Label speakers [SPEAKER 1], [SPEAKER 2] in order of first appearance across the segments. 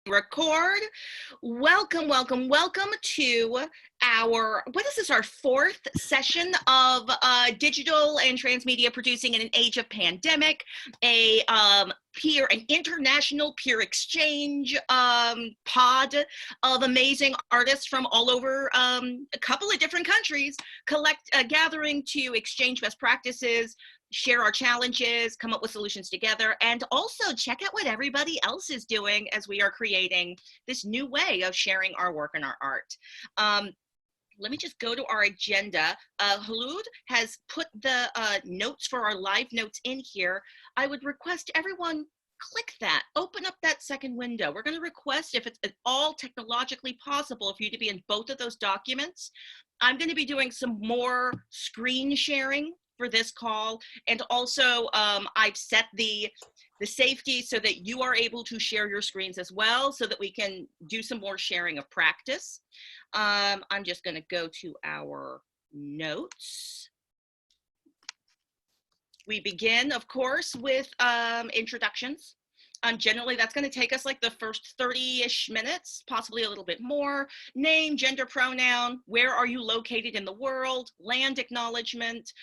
[SPEAKER 1] Record. Welcome to our fourth session of digital and transmedia producing in an age of pandemic, an international peer exchange pod of amazing artists from all over a couple of different countries, gathering to exchange best practices, share our challenges, come up with solutions together, and also check out what everybody else is doing as we are creating this new way of sharing our work and our art. Let me just go to our agenda. Khulud has put the notes for our live notes in here. I would request everyone click that, open up that second window. We're going to request, if it's at all technologically possible, for you to be in both of those documents. I'm going to be doing some more screen sharing for this call, and also I've set the safety so that you are able to share your screens as well, so that we can do some more sharing of practice. I'm just going to go to our notes. We begin, of course, with introductions. Generally, that's going to take us like the first 30-ish minutes, possibly a little bit more. Name, gender, pronoun, where are you located in the world, land acknowledgement,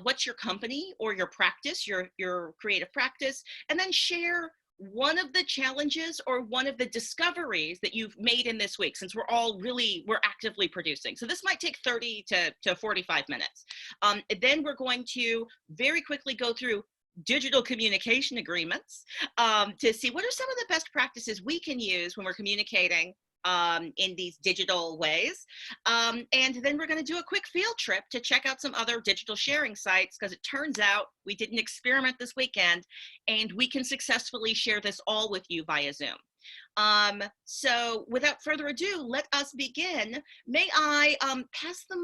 [SPEAKER 1] what's your company or your practice, your creative practice, and then share one of the challenges or one of the discoveries that you've made in this week, since we're actively producing. So this might take 30 to 45 minutes. Then we're going to very quickly go through digital communication agreements to see what are some of the best practices we can use when we're communicating in these digital ways. And then we're going to do a quick field trip to check out some other digital sharing sites, because it turns out we did an experiment this weekend and we can successfully share this all with you via Zoom. So without further ado, let us begin. May I pass the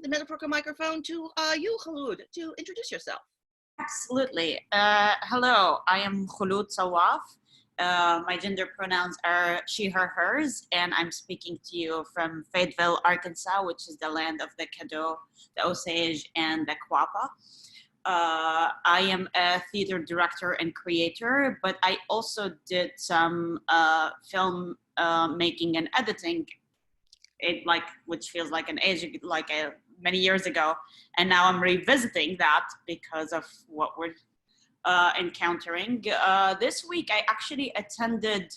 [SPEAKER 1] metaphorical microphone to you, Khulud, to introduce yourself.
[SPEAKER 2] Absolutely. Hello, I am Khulud Sawaf. My gender pronouns are she, her, hers, and I'm speaking to you from Fayetteville, Arkansas, which is the land of the Caddo, the Osage, and the Quapaw. I am a theater director and creator, but I also did some film making and editing, which feels like many years ago, and now I'm revisiting that because of what we're encountering. This week I actually attended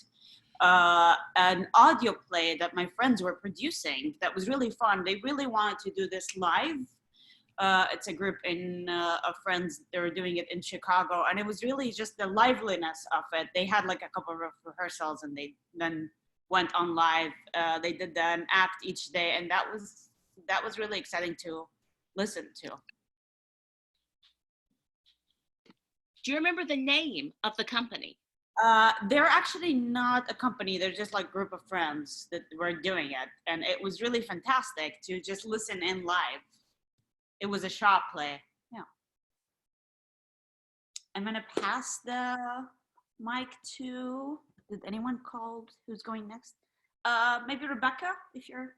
[SPEAKER 2] an audio play that my friends were producing that was really fun. They really wanted to do this live. It's a group of friends. They were doing it in Chicago, and it was really just the liveliness of it. They had like a couple of rehearsals, and they then went on live. They did an act each day, and that was really exciting to listen to.
[SPEAKER 1] Do you remember the name of the company?
[SPEAKER 2] They're actually not a company. They're just like a group of friends that were doing it. And it was really fantastic to just listen in live. It was a shop play. Yeah. I'm going to pass the mic to, did anyone call who's going next? Maybe Rebecca, if you're.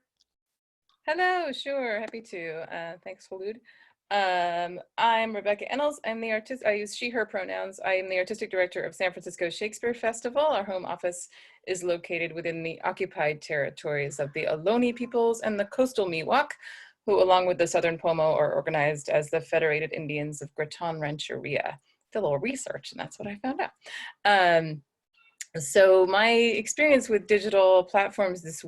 [SPEAKER 3] Hello, sure, happy to. Thanks, Khulud. I'm Rebecca Ennels. I use she, her pronouns. I am the artistic director of San Francisco Shakespeare Festival. Our home office is located within the occupied territories of the Ohlone peoples and the coastal Miwok, who, along with the Southern Pomo, are organized as the Federated Indians of Graton Rancheria. Did a little research, and that's what I found out. So my experience with digital platforms this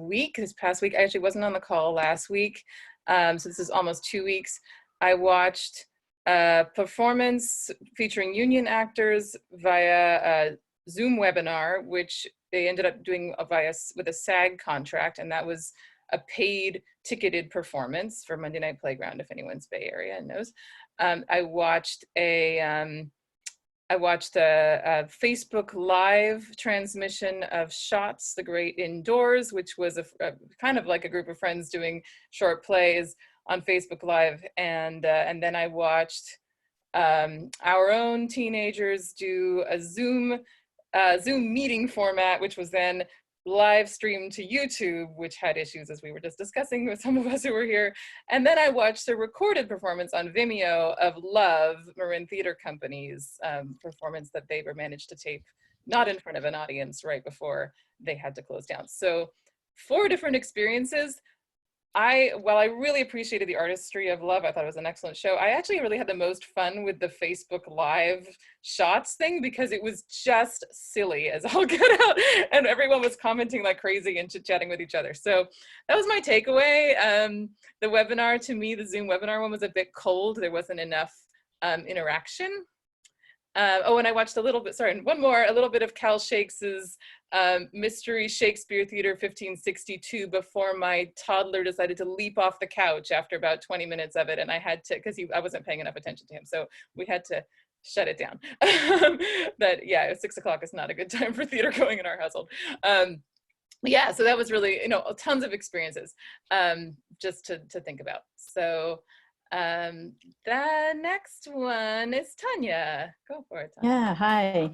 [SPEAKER 3] past week, I actually wasn't on the call last week, so this is almost 2 weeks. I watched a performance featuring union actors via a Zoom webinar, which they ended up doing with a SAG contract, and that was a paid ticketed performance for Monday Night Playground, if anyone's Bay Area knows. I watched a Facebook Live transmission of Shots, the Great Indoors, which was a kind of like a group of friends doing short plays on Facebook Live. And then I watched our own teenagers do a Zoom meeting format, which was then live streamed to YouTube, which had issues, as we were just discussing with some of us who were here. And then I watched a recorded performance on Vimeo of Love, Marin Theater Company's performance that they were managed to tape not in front of an audience right before they had to close down. So 4 different experiences. While I really appreciated the artistry of Love, I thought it was an excellent show. I actually really had the most fun with the Facebook Live shots thing because it was just silly as all get out, and everyone was commenting like crazy and chit-chatting with each other. So that was my takeaway. The webinar, to me, the Zoom webinar one was a bit cold. There wasn't enough interaction. Oh, and I watched a little bit, sorry, one more, a little bit of Cal Shakes's Mystery Shakespeare Theater 1562 before my toddler decided to leap off the couch after about 20 minutes of it. And I had to, because I wasn't paying enough attention to him. So we had to shut it down. But yeah, 6 o'clock is not a good time for theater going in our household. Yeah, so that was really, tons of experiences just to think about. So the next one is Tonya. Go for it, Tonya.
[SPEAKER 4] Yeah, hi.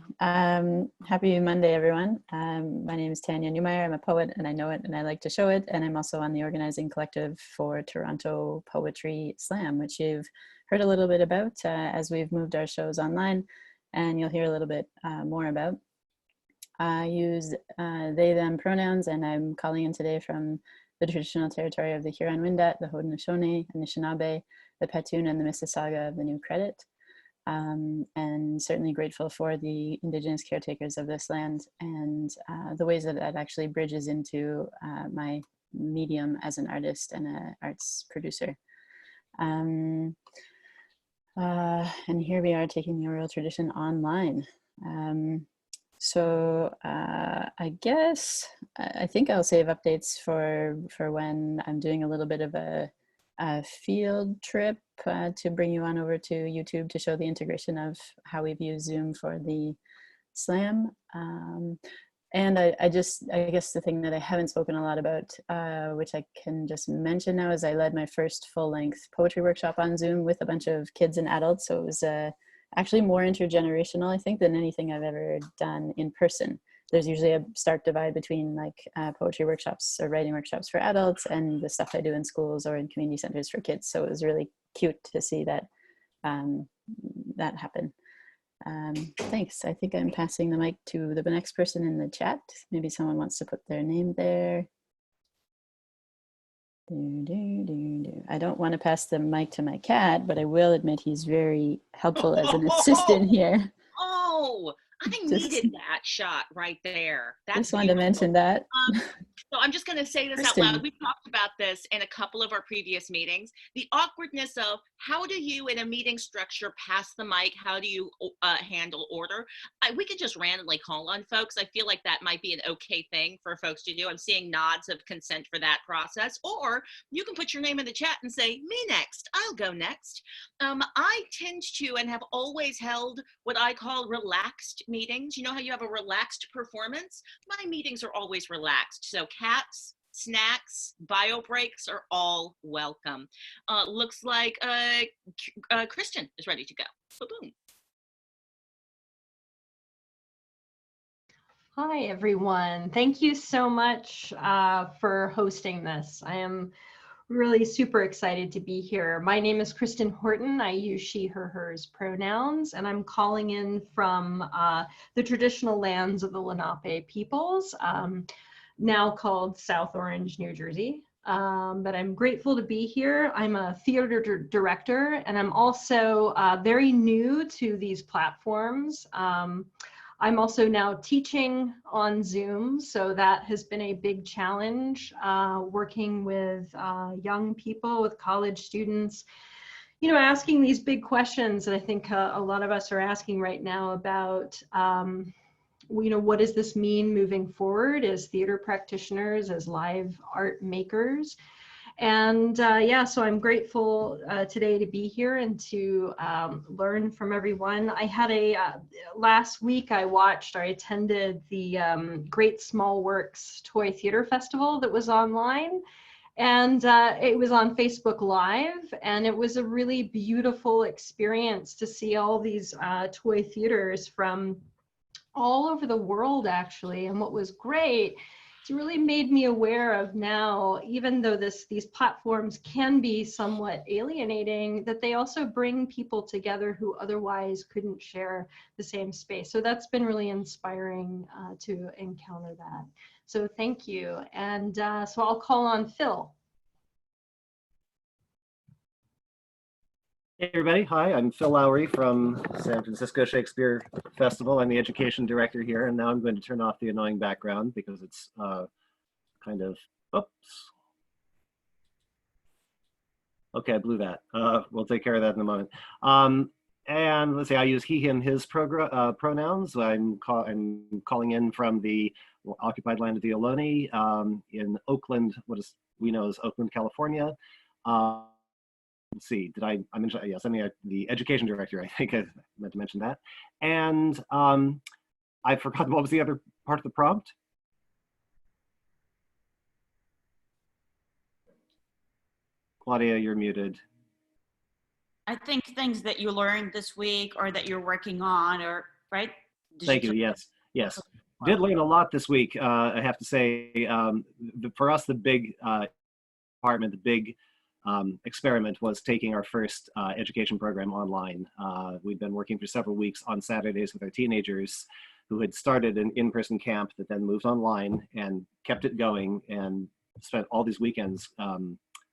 [SPEAKER 4] Happy Monday, everyone. My name is Tonya Meyer. I'm a poet, and I know it, and I like to show it. And I'm also on the organizing collective for Toronto Poetry Slam, which you've heard a little bit about as we've moved our shows online, and you'll hear a little bit more about. I use they, them pronouns, and I'm calling in today from the traditional territory of the Huron-Wendat, the Haudenosaunee, Anishinaabe, the Petun, and the Mississauga of the New Credit. And certainly grateful for the Indigenous caretakers of this land and the ways that that actually bridges into my medium as an artist and an arts producer. And here we are taking the oral tradition online. So I guess I think I'll save updates for when I'm doing a little bit of a field trip to bring you on over to YouTube to show the integration of how we've used Zoom for the slam. And I guess the thing that I haven't spoken a lot about, which I can just mention now, is I led my first full-length poetry workshop on Zoom with a bunch of kids and adults. So it was actually more intergenerational, I think, than anything I've ever done in person. There's usually a stark divide between like poetry workshops or writing workshops for adults and the stuff I do in schools or in community centers for kids. So it was really cute to see that that happen. Thanks. I think I'm passing the mic to the next person in the chat. Maybe someone wants to put their name there. I don't want to pass the mic to my cat, but I will admit he's very helpful as an assistant here.
[SPEAKER 1] Oh, I needed that shot right there. That's
[SPEAKER 4] just wanted to mention that.
[SPEAKER 1] So I'm just going to say this out loud. We've talked about this in a couple of our previous meetings. The awkwardness of how do you, in a meeting structure, pass the mic? How do you handle order? We could just randomly call on folks. I feel like that might be an okay thing for folks to do. I'm seeing nods of consent for that process. Or you can put your name in the chat and say, me next. I'll go next. I tend to and have always held what I call relaxed meetings. You know how you have a relaxed performance? My meetings are always relaxed. So cats, snacks, bio breaks are all welcome. Looks like Kristen is ready to go. Ba-boom.
[SPEAKER 5] Hi, everyone. Thank you so much for hosting this. I am really super excited to be here. My name is Kristen Horton. I use she, her, hers pronouns, and I'm calling in from the traditional lands of the Lenape peoples, now called South Orange, New Jersey. But I'm grateful to be here. I'm a theater director, and I'm also very new to these platforms. I'm also now teaching on Zoom, so that has been a big challenge, working with young people, with college students, asking these big questions that I think a lot of us are asking right now about, what does this mean moving forward as theater practitioners, as live art makers? And so I'm grateful today to be here and to learn from everyone. I had last week I attended the Great Small Works Toy Theater Festival that was online. And it was on Facebook Live, and it was a really beautiful experience to see all these toy theaters from all over the world, actually. And what was great it's really made me aware of now, even though these platforms can be somewhat alienating, that they also bring people together who otherwise couldn't share the same space. So that's been really inspiring to encounter that. So thank you. And so I'll call on Phil.
[SPEAKER 6] Hey everybody, hi, I'm Phil Lowry from San Francisco Shakespeare Festival. I'm the education director here, and now I'm going to turn off the annoying background because it's kind of, oops. Okay, I blew that. We'll take care of that in a moment. And let's see, I use he, him, his pronouns. I'm calling in from the occupied land of the Ohlone in Oakland, what is we know as Oakland, California. Let's see, did I mention, yes, I'm the education director, I think I meant to mention that. And I forgot, what was the other part of the prompt? Claudia, you're muted.
[SPEAKER 2] I think things that you learned this week or that you're working on, or right?
[SPEAKER 6] Thank you, yes, yes. Did learn a lot this week, I have to say. For us, the big department, the big experiment was taking our first education program online. We've been working for several weeks on Saturdays with our teenagers who had started an in-person camp that then moved online and kept it going and spent all these weekends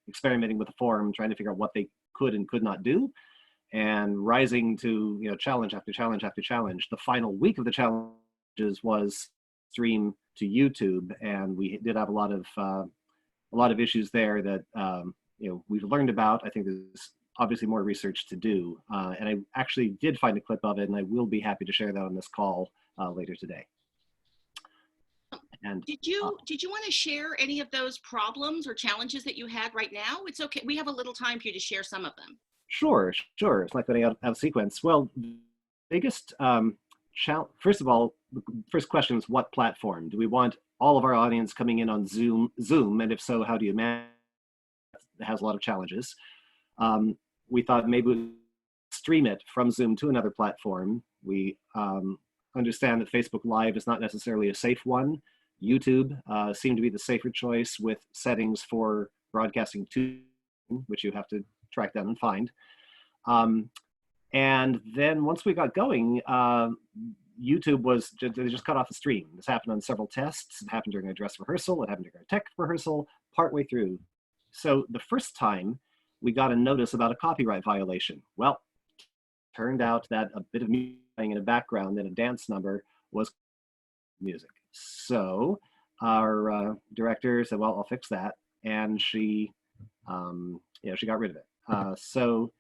[SPEAKER 6] experimenting with the forum, trying to figure out what they could and could not do, and rising to challenge after challenge after challenge. The final week of the challenges was stream to YouTube, and we did have a lot of issues there that we've learned about. I think there's obviously more research to do, and I actually did find a clip of it, and I will be happy to share that on this call later today. And
[SPEAKER 1] did you want to share any of those problems or challenges that you had right now? It's okay. We have a little time for you to share some of them.
[SPEAKER 6] Sure. It's like going out of sequence. Well, biggest first of all, the first question is, what platform? Do we want all of our audience coming in on Zoom? And if so, how do you manage? It has a lot of challenges. We thought maybe we'd stream it from Zoom to another platform. We understand that Facebook Live is not necessarily a safe one. YouTube seemed to be the safer choice with settings for broadcasting to, which you have to track down and find. And then once we got going, YouTube they just cut off the stream. This happened on several tests. It happened during a dress rehearsal. It happened during a tech rehearsal, partway through. So the first time we got a notice about a copyright violation. Well, turned out that a bit of music playing in a background in a dance number was music. So our director said, well, I'll fix that. And she got rid of it. So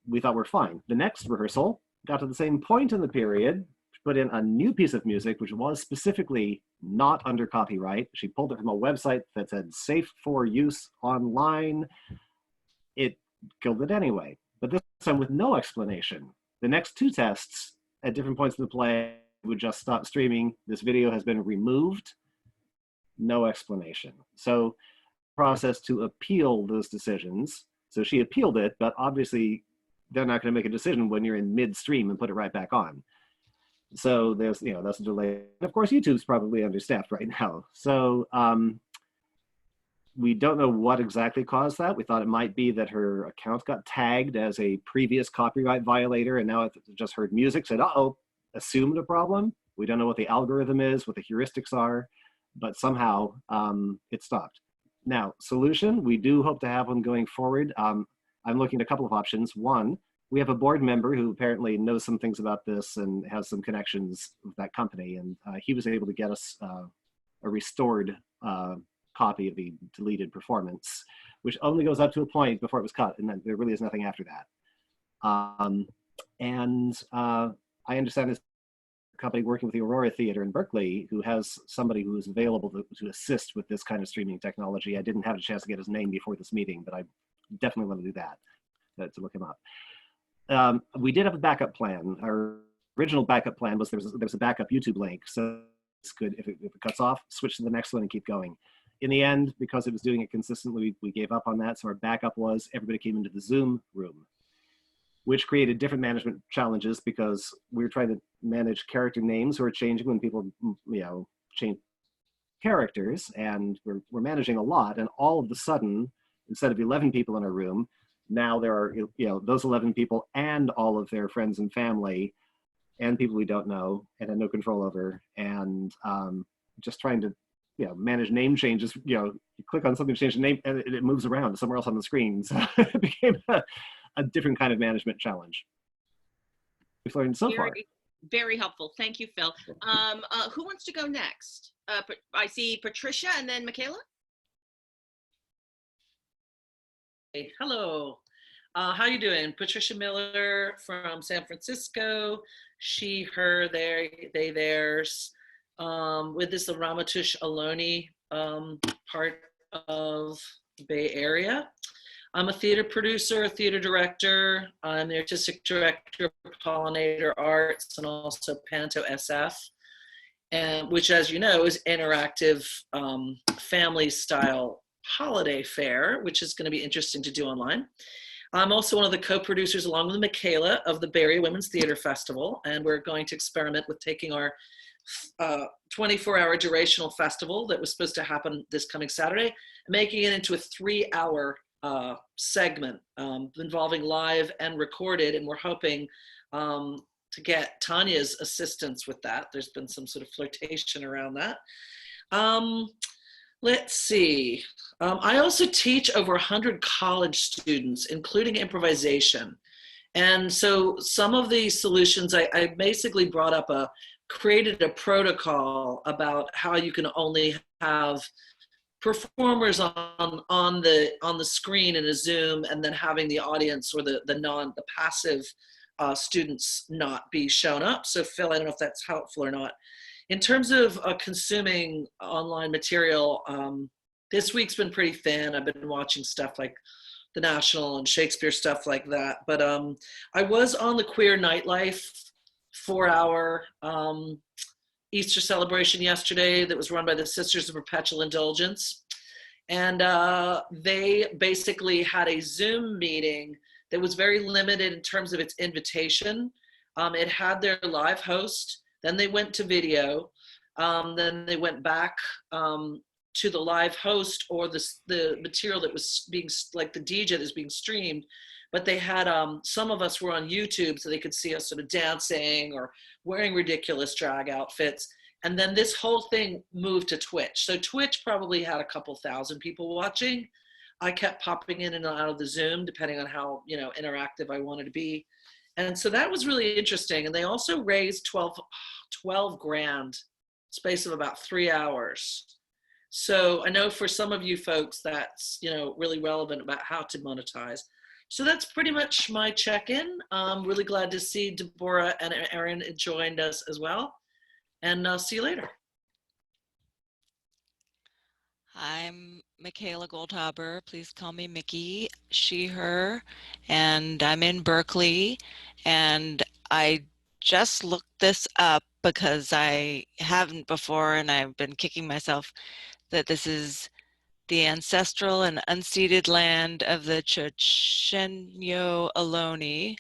[SPEAKER 6] we thought we're fine. The next rehearsal got to the same point in the period, put in a new piece of music, which was specifically not under copyright. She pulled it from a website that said safe for use online. It killed it anyway, but this time with no explanation. The next two tests at different points in the play would just stop streaming. This video has been removed. No explanation. So process to appeal those decisions. So she appealed it, but obviously they're not going to make a decision when you're in midstream and put it right back on. So there's, that's a delay. And of course, YouTube's probably understaffed right now. So we don't know what exactly caused that. We thought it might be that her account got tagged as a previous copyright violator, and now it just heard music, said, uh-oh, assumed a problem. We don't know what the algorithm is, what the heuristics are, but somehow it stopped. Now, solution, we do hope to have one going forward. I'm looking at a couple of options. One, we have a board member who apparently knows some things about this and has some connections with that company, and he was able to get us a restored copy of the deleted performance, which only goes up to a point before it was cut, and then there really is nothing after that. I understand this company working with the Aurora Theater in Berkeley who has somebody who is available to assist with this kind of streaming technology. I didn't have a chance to get his name before this meeting, but I definitely want to do that, to look him up. We did have a backup plan. Our original backup plan was there's a backup YouTube link, so it's good if it cuts off, switch to the next one and keep going. In the end, because it was doing it consistently, we gave up on that. So our backup was everybody came into the Zoom room, which created different management challenges because we were trying to manage character names who are changing when people, change characters, and we're managing a lot, and all of a sudden, instead of 11 people in a room, now there are, those 11 people and all of their friends and family and people we don't know and have no control over, and just trying to manage name changes. You click on something to change the name and it moves around somewhere else on the screen. So it became a different kind of management challenge we've learned so far.
[SPEAKER 1] Very helpful. Thank you, Phil. Who wants to go next? I see Patricia and then Michaela.
[SPEAKER 7] Hey, hello. How you doing? Patricia Miller from San Francisco. She, her, they, theirs. With this, the Ramaytush Aloni part of the Bay Area. I'm a theater producer, a theater director. I'm the artistic director of Pollinator Arts and also Panto SF, and which, as you know, is interactive family style holiday fair, which is going to be interesting to do online. I'm also one of the co-producers, along with Michaela, of the Bay Area Women's Theater Festival, and we're going to experiment with taking our 24-hour durational festival that was supposed to happen this coming Saturday, making it into a 3-hour segment involving live and recorded, and we're hoping to get Tonya's assistance with that. There's been some sort of flirtation around that. Let's see. I also teach over 100 college students, including improvisation. And so some of the solutions, I basically created a protocol about how you can only have performers on the screen in a Zoom, and then having the audience or the passive students not be shown up. So Phil, I don't know if that's helpful or not. In terms of consuming online material, this week's been pretty thin. I've been watching stuff like The National and Shakespeare, stuff like that. But I was on the Queer Nightlife 4-hour Easter celebration yesterday that was run by the Sisters of Perpetual Indulgence. And they basically had a Zoom meeting that was very limited in terms of its invitation. It had their live host, then they went to video, then they went back to the live host or the material that was being, like the DJ that was being streamed. But they had, some of us were on YouTube so they could see us sort of dancing or wearing ridiculous drag outfits. And then this whole thing moved to Twitch. So Twitch probably had a couple thousand people watching. I kept popping in and out of the Zoom depending on how interactive I wanted to be. And so that was really interesting. And they also raised 12 grand, space of about 3 hours. So I know for some of you folks, that's, really relevant about how to monetize. So that's pretty much my check-in. I'm really glad to see Deborah and Erin joined us as well. And I'll see you later.
[SPEAKER 8] I'm Michaela Goldhaber. Please call me Mickey, she, her, and I'm in Berkeley. And I just looked this up because I haven't before, and I've been kicking myself that this is the ancestral and unceded land of the Chochenyo Ohlone.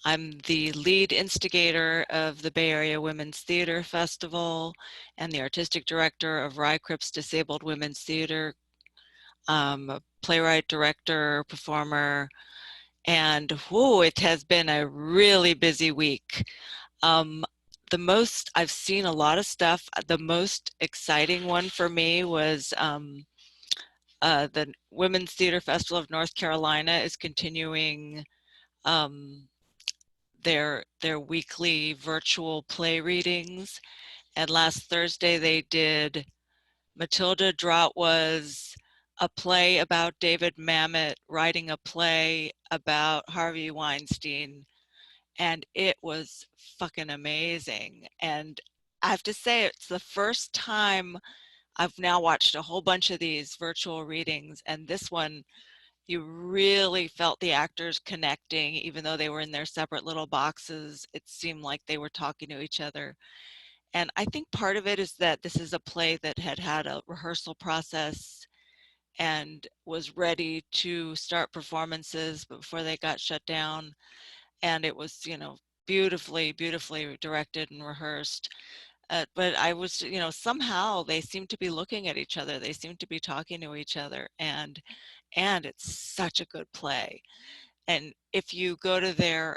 [SPEAKER 8] I'm the lead instigator of the Bay Area Women's Theater Festival and the artistic director of Rye Cripps Disabled Women's Theater, a playwright, director, performer, and it has been a really busy week. I've seen a lot of stuff. The most exciting one for me was the Women's Theater Festival of North Carolina is continuing their weekly virtual play readings. And last Thursday they did Matilda Drought was a play about David Mamet writing a play about Harvey Weinstein. And it was fucking amazing. And I have to say, it's the first time I've now watched a whole bunch of these virtual readings. And this one, you really felt the actors connecting, even though they were in their separate little boxes. It seemed like they were talking to each other. And I think part of it is that this is a play that had had a rehearsal process and was ready to start performances before they got shut down. And it was, beautifully, beautifully directed and rehearsed. But I was, somehow they seem to be looking at each other. They seem to be talking to each other, and it's such a good play. And if you go to their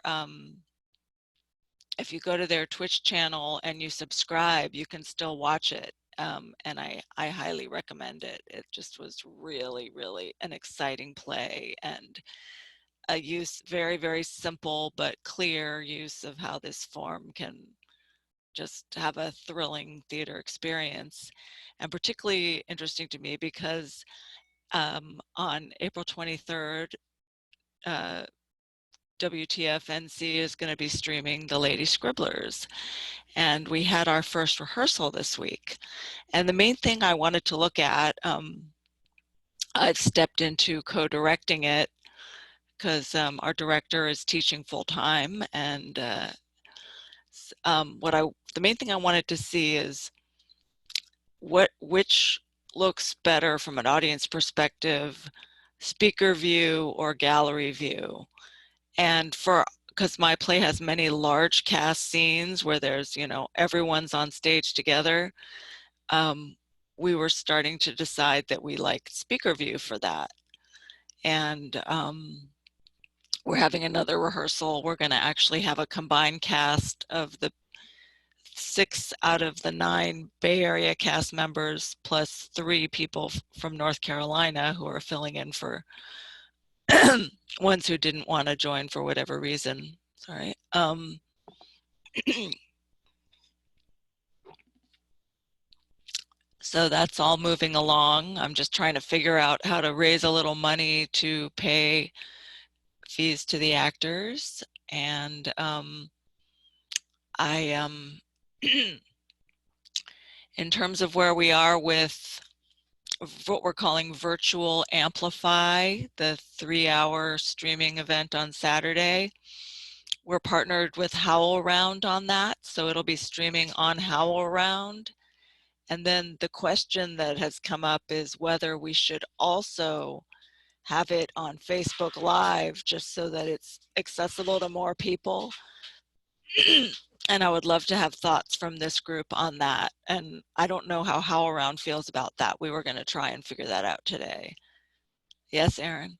[SPEAKER 8] Twitch channel and you subscribe, you can still watch it. And I highly recommend it. It just was really, really an exciting play, and a very, very simple but clear use of how this form can just have a thrilling theater experience. And particularly interesting to me because on April 23rd, WTF-NC is going to be streaming The Lady Scribblers. And we had our first rehearsal this week. And the main thing I wanted to look at, I've stepped into co-directing it because our director is teaching full-time. And the main thing I wanted to see is which looks better from an audience perspective, speaker view or gallery view. And because my play has many large cast scenes where there's, everyone's on stage together, we were starting to decide that we liked speaker view for that. And we're having another rehearsal. We're going to actually have a combined cast of the 6 out of the 9 Bay Area cast members, plus 3 people from North Carolina who are filling in for ones who didn't want to join for whatever reason. Sorry. So that's all moving along. I'm just trying to figure out how to raise a little money to pay fees to the actors. And in terms of where we are with what we're calling Virtual Amplify, the 3-hour streaming event on Saturday, we're partnered with HowlRound on that, so it'll be streaming on HowlRound. And then the question that has come up is whether we should also have it on Facebook Live, just so that it's accessible to more people. And I would love to have thoughts from this group on that. And I don't know how HowlRound feels about that. We were going to try and figure that out today. Yes, Erin?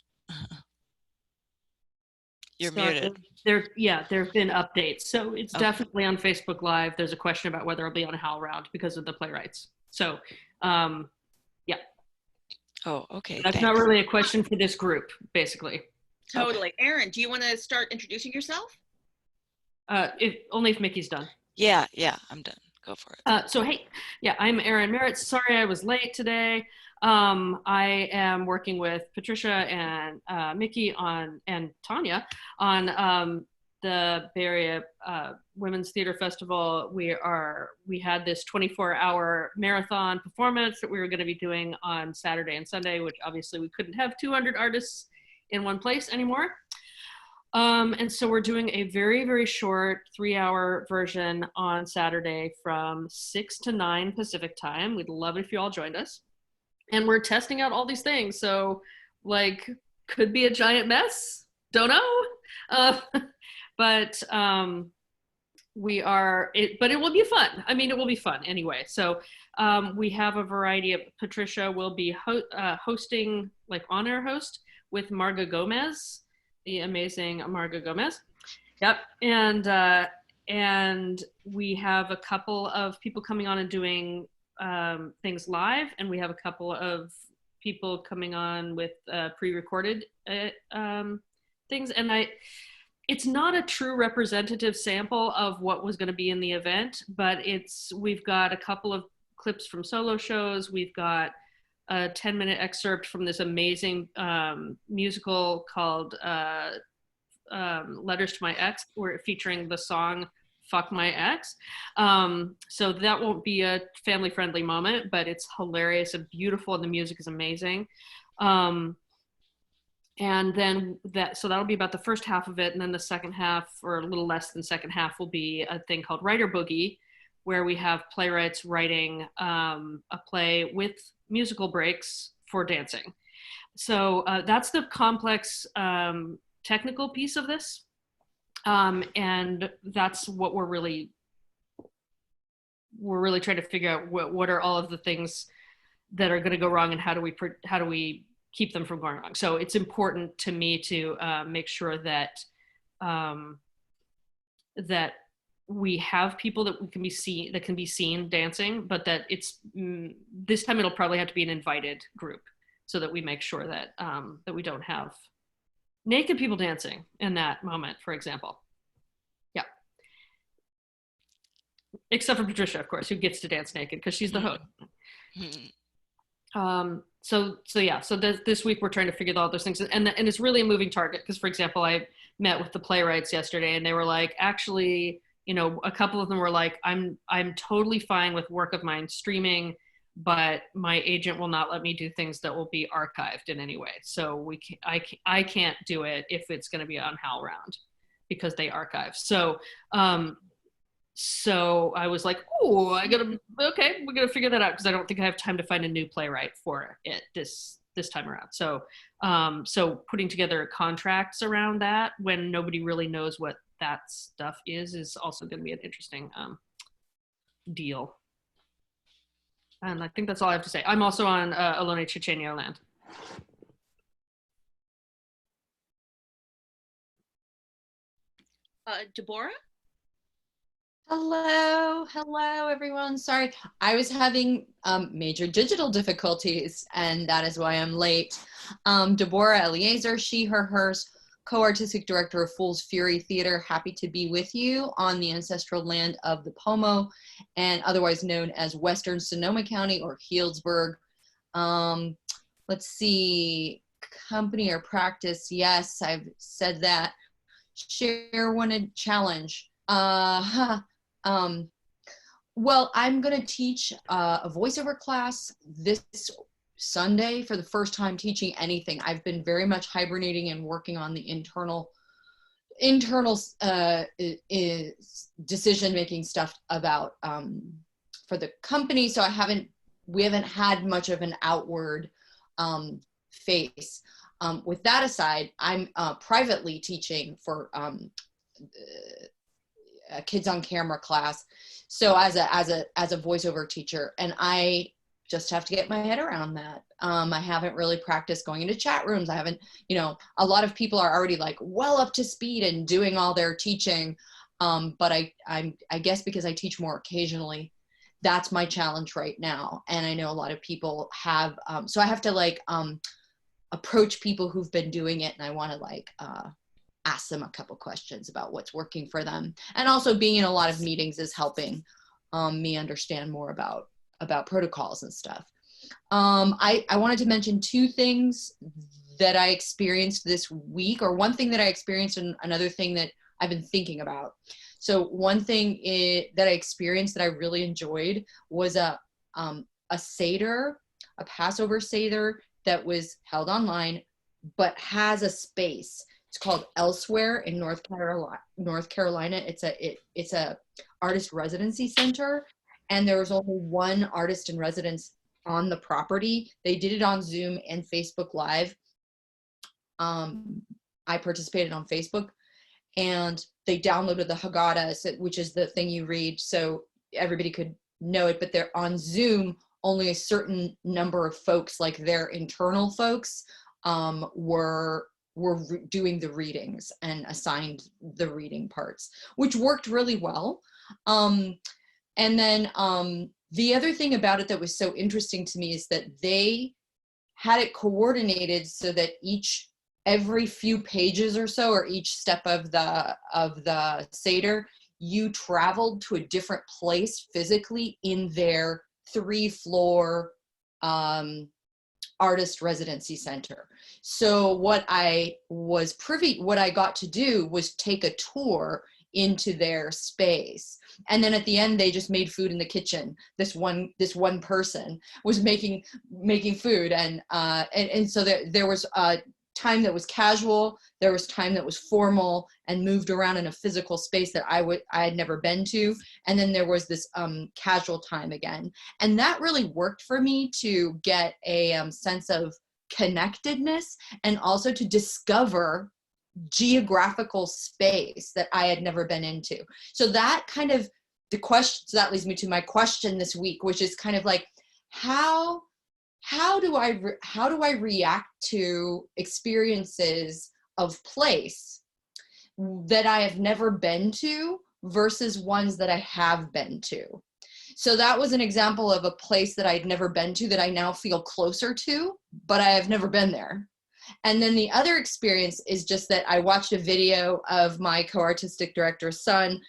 [SPEAKER 8] You're muted.
[SPEAKER 9] There have been updates. So it's definitely on Facebook Live. There's a question about whether it'll be on HowlRound because of the playwrights. So, yeah.
[SPEAKER 8] Oh, okay.
[SPEAKER 9] That's not really a question for this group, basically.
[SPEAKER 1] Totally. Erin, do you want to start introducing yourself?
[SPEAKER 9] Only if Mickey's done.
[SPEAKER 8] Yeah, I'm done. Go for it.
[SPEAKER 9] So, hey, I'm Erin Merritt. Sorry I was late today. I am working with Patricia and Mickey and Tonya on the Bay Area Women's Theater Festival. We had this 24-hour marathon performance that we were going to be doing on Saturday and Sunday, which obviously we couldn't have 200 artists in one place anymore. And so we're doing a very, very short 3-hour version on Saturday from 6 to 9 Pacific time. We'd love it if you all joined us. And we're testing out all these things. So could be a giant mess. Don't know. But it will be fun. I mean, it will be fun anyway. So we have a variety of, Patricia will be hosting, on-air host with Marga Gomez, the amazing Marga Gomez. Yep. And we have a couple of people coming on and doing things live, and we have a couple of people coming on with pre-recorded things. And it's not a true representative sample of what was going to be in the event, but we've got a couple of clips from solo shows. We've got a 10-minute excerpt from this amazing musical called Letters to My Ex, featuring the song Fuck My Ex. So that won't be a family-friendly moment, but it's hilarious and beautiful, and the music is amazing. And then that'll be about the first half of it, and then the second half, or a little less than second half, will be a thing called Writer Boogie, where we have playwrights writing a play with musical breaks for dancing. So that's the complex technical piece of this. And that's what we're really trying to figure out. What are all of the things that are going to go wrong, and how do we keep them from going wrong? So it's important to me to make sure that that we have people that can be seen dancing, but that it's this time it'll probably have to be an invited group, so that we make sure that that we don't have naked people dancing in that moment, for example. Yeah. Except for Patricia, of course, who gets to dance naked because she's the host. So this week we're trying to figure all those things, and it's really a moving target, because, for example, I met with the playwrights yesterday, and they were like, actually, a couple of them were like, I'm totally fine with work of mine streaming, but my agent will not let me do things that will be archived in any way. So I can't do it if it's going to be on HowlRound, because they archive. So I was like, oh, we're gonna figure that out, because I don't think I have time to find a new playwright for it this time around. So putting together contracts around that when nobody really knows what that stuff is also going to be an interesting deal. And I think that's all I have to say. I'm also on Alone Chichenio Land.
[SPEAKER 1] Deborah?
[SPEAKER 10] Hello everyone. Sorry, I was having major digital difficulties, and that is why I'm late. Deborah Eliezer, she, her, hers, co-artistic director of Fool's Fury Theater, happy to be with you on the ancestral land of the Pomo, and otherwise known as Western Sonoma County or Healdsburg. Let's see, company or practice, yes, I've said that. Share, wanted, challenge. Well, I'm going to teach a voiceover class this Sunday for the first time, teaching anything. I've been very much hibernating and working on the internal decision-making stuff about for the company. So we haven't had much of an outward face. With that aside, I'm privately teaching for a kids on camera class. So as a voiceover teacher, and I just have to get my head around that. I haven't really practiced going into chat rooms. I haven't, a lot of people are already like well up to speed and doing all their teaching. But I guess because I teach more occasionally, that's my challenge right now. And I know a lot of people have, so I have to approach people who've been doing it, and I want to ask them a couple questions about what's working for them. And also being in a lot of meetings is helping me understand more about protocols and stuff. I wanted to mention two things that I experienced this week, or one thing that I experienced and another thing that I've been thinking about. So one thing that I experienced that I really enjoyed was a Seder, a Passover Seder that was held online, but has a space. It's called Elsewhere in North Carolina. It's a artist residency center, and there was only one artist in residence on the property. They did it on Zoom and Facebook Live. I participated on Facebook, and they downloaded the Haggadah, which is the thing you read, so everybody could know it. But they're on Zoom. Only a certain number of folks, like their internal folks, were doing the readings and assigned the reading parts, which worked really well. And then the other thing about it that was so interesting to me is that they had it coordinated so that every few pages or so, or each step of the Seder, you traveled to a different place physically in their 3-floor artist residency center. So what I got to do was take a tour into their space, and then at the end they just made food in the kitchen. This one person was making food, and so there was time that was casual, there was time that was formal and moved around in a physical space that I had never been to, and then there was this casual time again. And that really worked for me to get a sense of connectedness, and also to discover geographical space that I had never been into. So that kind of so that leads me to my question this week, which is kind of like, how do I react to experiences of place that I have never been to versus ones that I have been to? So that was an example of a place that I'd never been to that I now feel closer to, but I have never been there. And then the other experience is just that I watched a video of my co-artistic director's son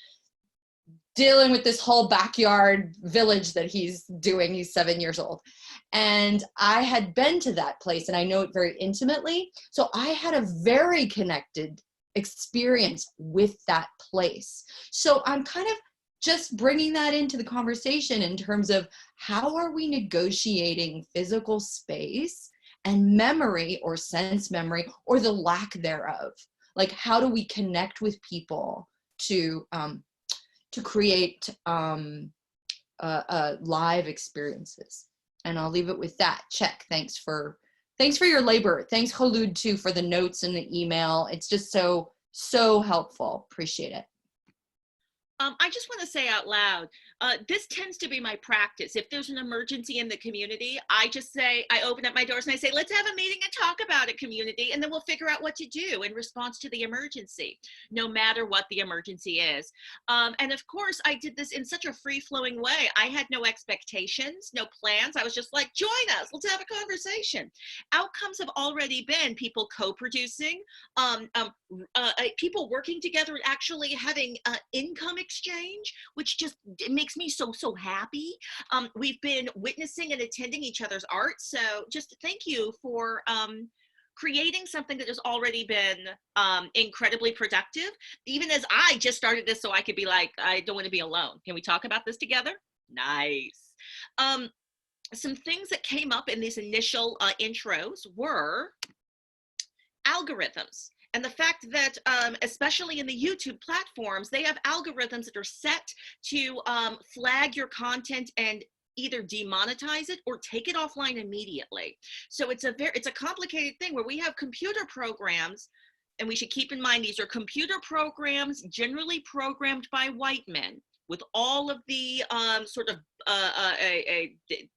[SPEAKER 10] dealing with this whole backyard village that he's doing. He's 7 years old. And I had been to that place and I know it very intimately. So I had a very connected experience with that place. So I'm kind of just bringing that into the conversation in terms of how are we negotiating physical space and memory or sense memory or the lack thereof? Like, how do we connect with people to create live experiences? And I'll leave it with that. Check. Thanks for your labor. Thanks, Khulud, too, for the notes and the email. It's just so helpful. Appreciate it.
[SPEAKER 1] I just want to say out loud, this tends to be my practice. If there's an emergency in the community, I open up my doors and I say, let's have a meeting and talk about it, community, and then we'll figure out what to do in response to the emergency, no matter what the emergency is. And of course, I did this in such a free-flowing way. I had no expectations, no plans. I was just like, join us, let's have a conversation. Outcomes have already been people co-producing, people working together and actually having income exchange, which just makes me so happy. We've been witnessing and attending each other's art, so just thank you for creating something that has already been incredibly productive, even as I just started this so I could be like, I don't want to be alone. Can we talk about this together? Nice. Some things that came up in these initial intros were algorithms. And the fact that, especially in the YouTube platforms, they have algorithms that are set to flag your content and either demonetize it or take it offline immediately. So it's a complicated thing where we have computer programs, and we should keep in mind these are computer programs generally programmed by white men, with all of the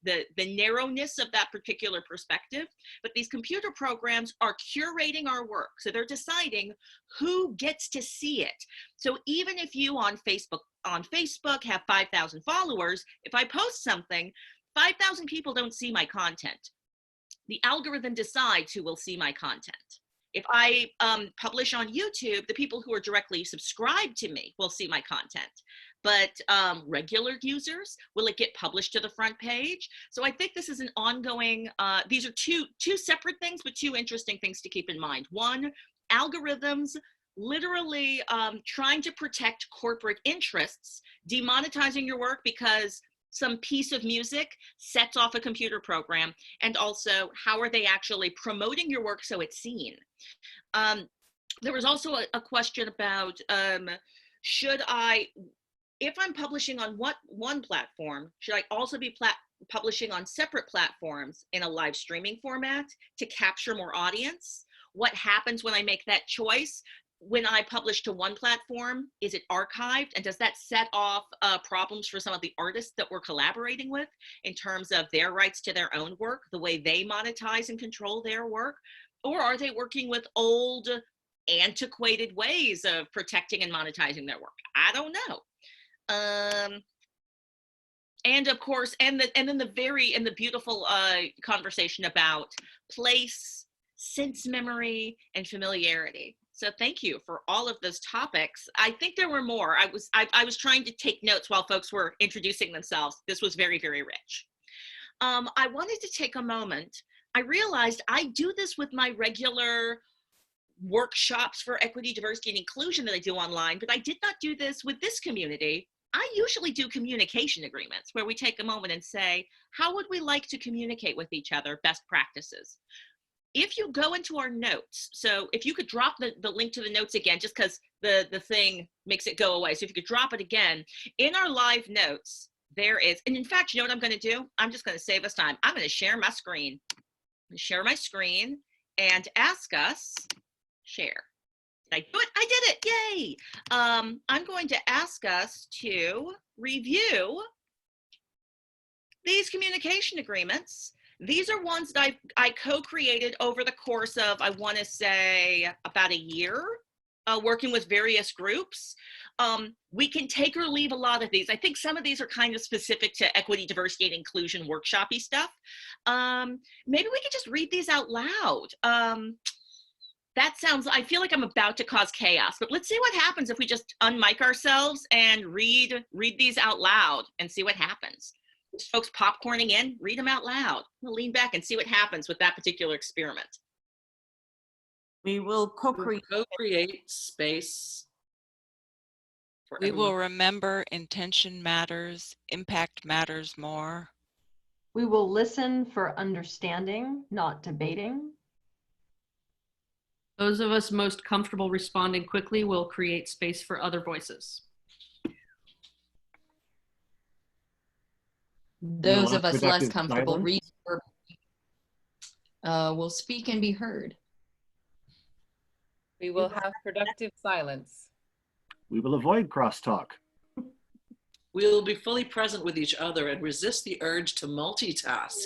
[SPEAKER 1] the narrowness of that particular perspective. But these computer programs are curating our work. So they're deciding who gets to see it. So even if you on Facebook have 5,000 followers, if I post something, 5,000 people don't see my content. The algorithm decides who will see my content. If I publish on YouTube, the people who are directly subscribed to me will see my content. But regular users, will it get published to the front page? So I think this is an ongoing, these are two separate things, but two interesting things to keep in mind. One, algorithms literally trying to protect corporate interests, demonetizing your work because some piece of music sets off a computer program, and also how are they actually promoting your work so it's seen? There was also a question about should I, if I'm publishing on one platform, should I also be publishing on separate platforms in a live streaming format to capture more audience? What happens when I make that choice? When I publish to one platform, is it archived? And does that set off problems for some of the artists that we're collaborating with in terms of their rights to their own work, the way they monetize and control their work? Or are they working with old, antiquated ways of protecting and monetizing their work? I don't know. And of course, and then the beautiful conversation about place, sense memory, and familiarity. So thank you for all of those topics. I think there were more. I was trying to take notes while folks were introducing themselves. This was very, very rich. I wanted to take a moment. I realized I do this with my regular workshops for equity, diversity, and inclusion that I do online, but I did not do this with this community. I usually do communication agreements where we take a moment and say, how would we like to communicate with each other, best practices? If you go into our notes, so if you could drop the link to the notes again, just because the thing makes it go away. So if you could drop it again, in our live notes, there is, and in fact, you know what I'm going to do? I'm just going to save us time. I'm going to share my screen. I'm going to share my screen and ask us, share. I do it? I did it, yay. I'm going to ask us to review these communication agreements. These are ones that I co-created over the course of, I want to say, about a year, working with various groups. We can take or leave a lot of these. I think some of these are kind of specific to equity, diversity, and inclusion workshop-y stuff. Maybe we could just read these out loud. That sounds, I feel like I'm about to cause chaos, but let's see what happens if we just unmic ourselves and read these out loud and see what happens. Just folks popcorning in, read them out loud. We'll lean back and see what happens with that particular experiment.
[SPEAKER 2] We will
[SPEAKER 7] Co-create space. For
[SPEAKER 8] We will
[SPEAKER 7] everyone.
[SPEAKER 8] remember intention matters, impact matters more.
[SPEAKER 5] We will listen for understanding, not debating.
[SPEAKER 9] Those of us most comfortable responding quickly will create space for other voices.
[SPEAKER 10] Those of us less
[SPEAKER 6] Productive
[SPEAKER 10] comfortable
[SPEAKER 6] silence.
[SPEAKER 10] will speak and be heard.
[SPEAKER 3] We will have productive silence.
[SPEAKER 6] We will avoid crosstalk.
[SPEAKER 7] We will be fully present with each other and resist the urge to multitask.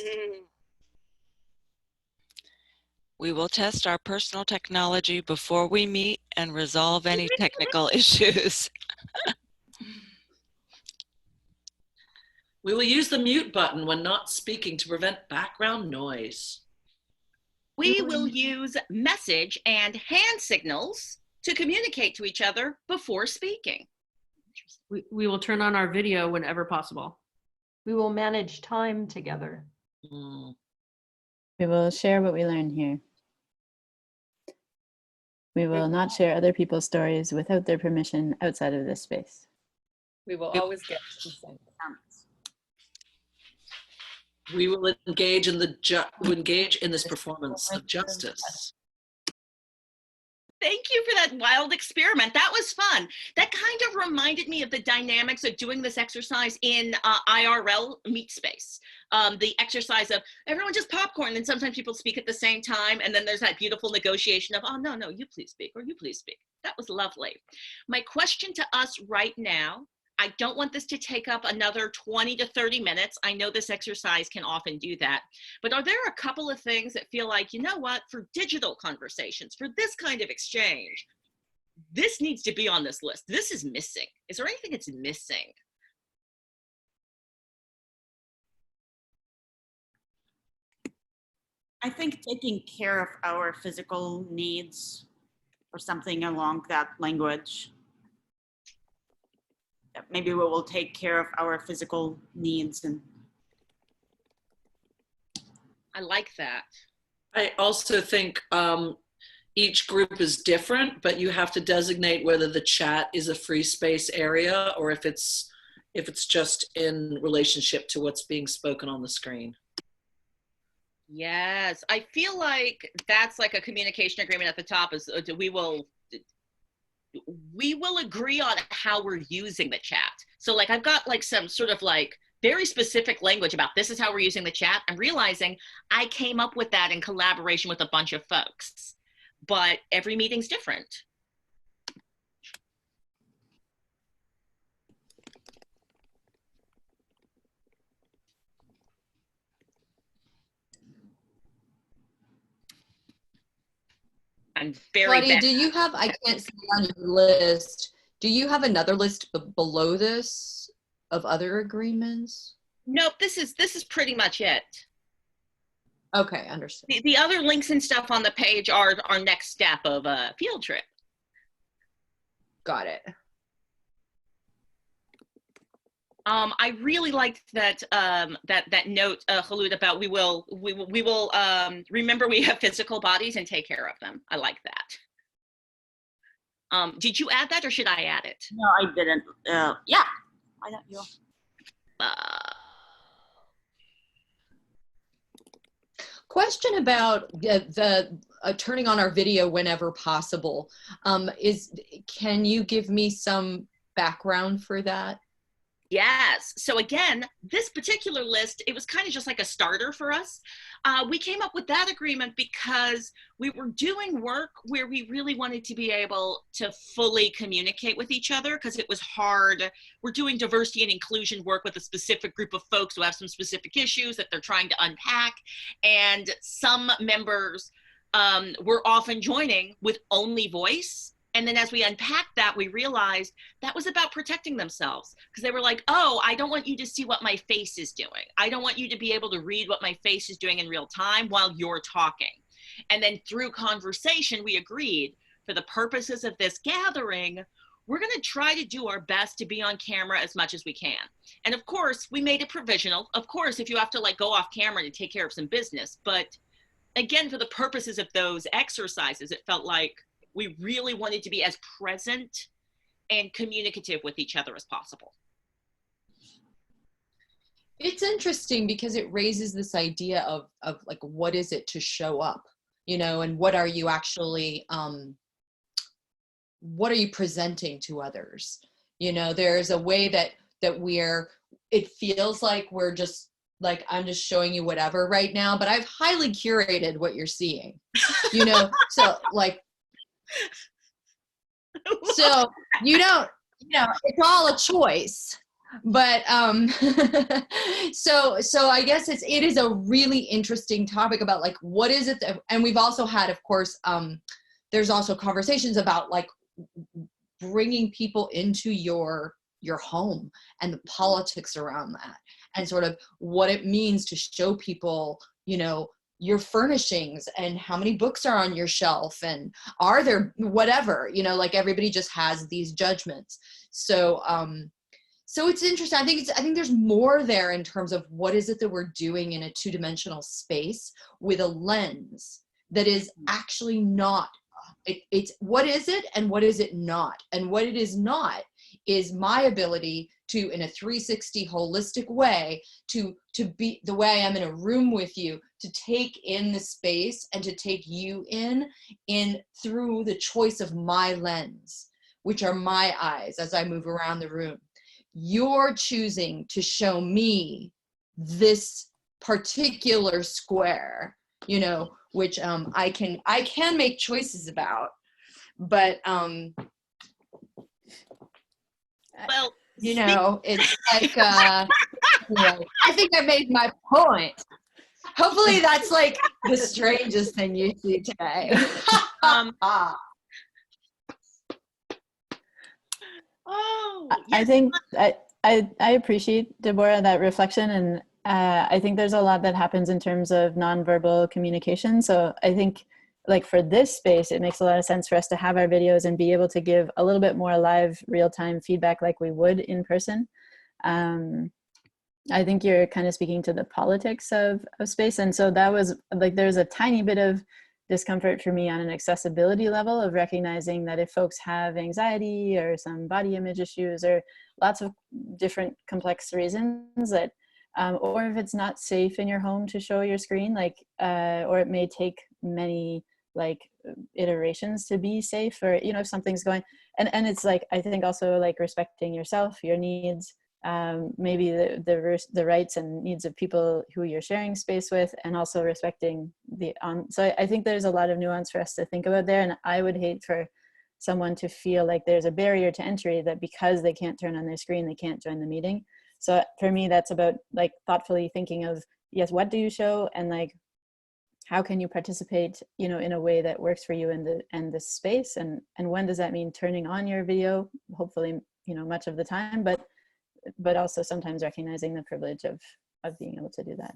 [SPEAKER 8] We will test our personal technology before we meet and resolve any technical issues.
[SPEAKER 7] We will use the mute button when not speaking to prevent background noise.
[SPEAKER 1] We will use message and hand signals to communicate to each other before speaking.
[SPEAKER 9] We will turn on our video whenever possible.
[SPEAKER 5] We will manage time together.
[SPEAKER 4] We will share what we learn here. We will not share other people's stories without their permission outside of this space.
[SPEAKER 3] We will always get consent.
[SPEAKER 7] We will engage in this performance of justice.
[SPEAKER 1] Thank you for that wild experiment. That was fun. That kind of reminded me of the dynamics of doing this exercise in IRL meet space. The exercise of everyone just popcorn, and sometimes people speak at the same time, and then there's that beautiful negotiation of, oh, no, you please speak, or you please speak. That was lovely. My question to us right now, I don't want this to take up another 20 to 30 minutes. I know this exercise can often do that, but are there a couple of things that feel like, you know what, for digital conversations, for this kind of exchange, this needs to be on this list. This is missing. Is there anything that's missing?
[SPEAKER 2] I think taking care of our physical needs or something along that language. Maybe we will take care of our physical needs. And
[SPEAKER 1] I like that.
[SPEAKER 7] I also think each group is different, but you have to designate whether the chat is a free space area or if it's just in relationship to what's being spoken on the screen.
[SPEAKER 1] Yes, I feel like that's like a communication agreement at the top is we will agree on how we're using the chat. So like I've got like some sort of like very specific language about this is how we're using the chat. I'm realizing I came up with that in collaboration with a bunch of folks, but every meeting's different. I'm very
[SPEAKER 10] Claudia, do you have, I can't see on your list, do you have another list below this of other agreements?
[SPEAKER 1] Nope, this is pretty much it.
[SPEAKER 10] Okay, understood.
[SPEAKER 1] The other links and stuff on the page are our next step of a field trip.
[SPEAKER 10] Got it.
[SPEAKER 1] I really liked that that note, Khulud, about we will remember we have physical bodies and take care of them. I like that. Did you add that or should I add it?
[SPEAKER 2] no, I didn't. Yeah, why don't you?
[SPEAKER 10] Question about the turning on our video whenever possible. Can you give me some background for that?
[SPEAKER 1] Yes. So again, this particular list, it was kind of just like a starter for us. We came up with that agreement because we were doing work where we really wanted to be able to fully communicate with each other because it was hard. We're doing diversity and inclusion work with a specific group of folks who have some specific issues that they're trying to unpack. And some members were often joining with only voice. And then as we unpacked that, we realized that was about protecting themselves because they were like, oh, I don't want you to see what my face is doing. I don't want you to be able to read what my face is doing in real time while you're talking. And then through conversation, we agreed for the purposes of this gathering, we're going to try to do our best to be on camera as much as we can. And of course, we made it provisional. Of course, if you have to like go off camera to take care of some business, but again, for the purposes of those exercises, it felt like we really wanted to be as present and communicative with each other as possible.
[SPEAKER 10] It's interesting because it raises this idea of like, what is it to show up, you know, and what are you actually, what are you presenting to others? You know, there's a way that it feels like we're just like, I'm just showing you whatever right now, but I've highly curated what you're seeing, you know, so like, so you don't, you know, it's all a choice, but so I guess it is a really interesting topic about like, what is it that, and we've also had, of course, there's also conversations about like bringing people into your home and the politics around that and sort of what it means to show people, you know, your furnishings and how many books are on your shelf and are there whatever, you know, like everybody just has these judgments. So so it's interesting. I think there's more there in terms of what is it that we're doing in a two-dimensional space with a lens that is actually not, it's what is it and what is it not? And what it is not is my ability to, in a 360 holistic way, to be the way I am in a room with you, to take in the space and to take you in through the choice of my lens, which are my eyes as I move around the room. You're choosing to show me this particular square, you know, which I can make choices about, but
[SPEAKER 1] well,
[SPEAKER 10] you know, it's like anyway, I think I made my point. Hopefully that's like the strangest thing you see today.
[SPEAKER 1] Oh, yes.
[SPEAKER 4] I think I appreciate, Deborah, that reflection, and I think there's a lot that happens in terms of nonverbal communication. So I think like for this space, it makes a lot of sense for us to have our videos and be able to give a little bit more live real-time feedback like we would in person. I think you're kind of speaking to the politics of space. And so that was like, there's a tiny bit of discomfort for me on an accessibility level of recognizing that if folks have anxiety or some body image issues or lots of different complex reasons that, or if it's not safe in your home to show your screen, like, or it may take many like iterations to be safe, or, you know, if something's going, and it's like, I think also like respecting yourself, your needs, maybe the rights and needs of people who you're sharing space with, and also respecting the so I think there's a lot of nuance for us to think about there. And I would hate for someone to feel like there's a barrier to entry, that because they can't turn on their screen, they can't join the meeting. So for me, that's about like thoughtfully thinking of, yes, what do you show, and like, how can you participate, you know, in a way that works for you in the space, and when does that mean turning on your video, hopefully, you know, much of the time, but also sometimes recognizing the privilege of being able to do that.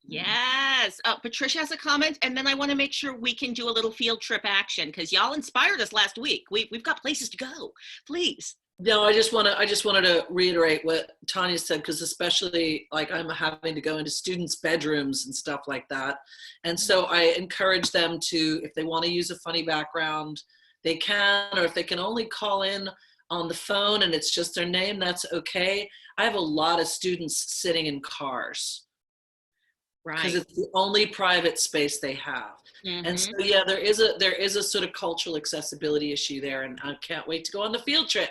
[SPEAKER 1] Yes. Patricia has a comment, and then I want to make sure we can do a little field trip action because y'all inspired us last week. We've got places to go. Please.
[SPEAKER 7] No, I just wanted to reiterate what Tonya said, because especially like I'm having to go into students' bedrooms and stuff like that. And so I encourage them to, if they want to use a funny background, they can, or if they can only call in on the phone and it's just their name, that's okay. I have a lot of students sitting in cars.
[SPEAKER 1] Right.
[SPEAKER 7] Because it's the only private space they have. Mm-hmm. And so, yeah, there is a sort of cultural accessibility issue there, and I can't wait to go on the field trip.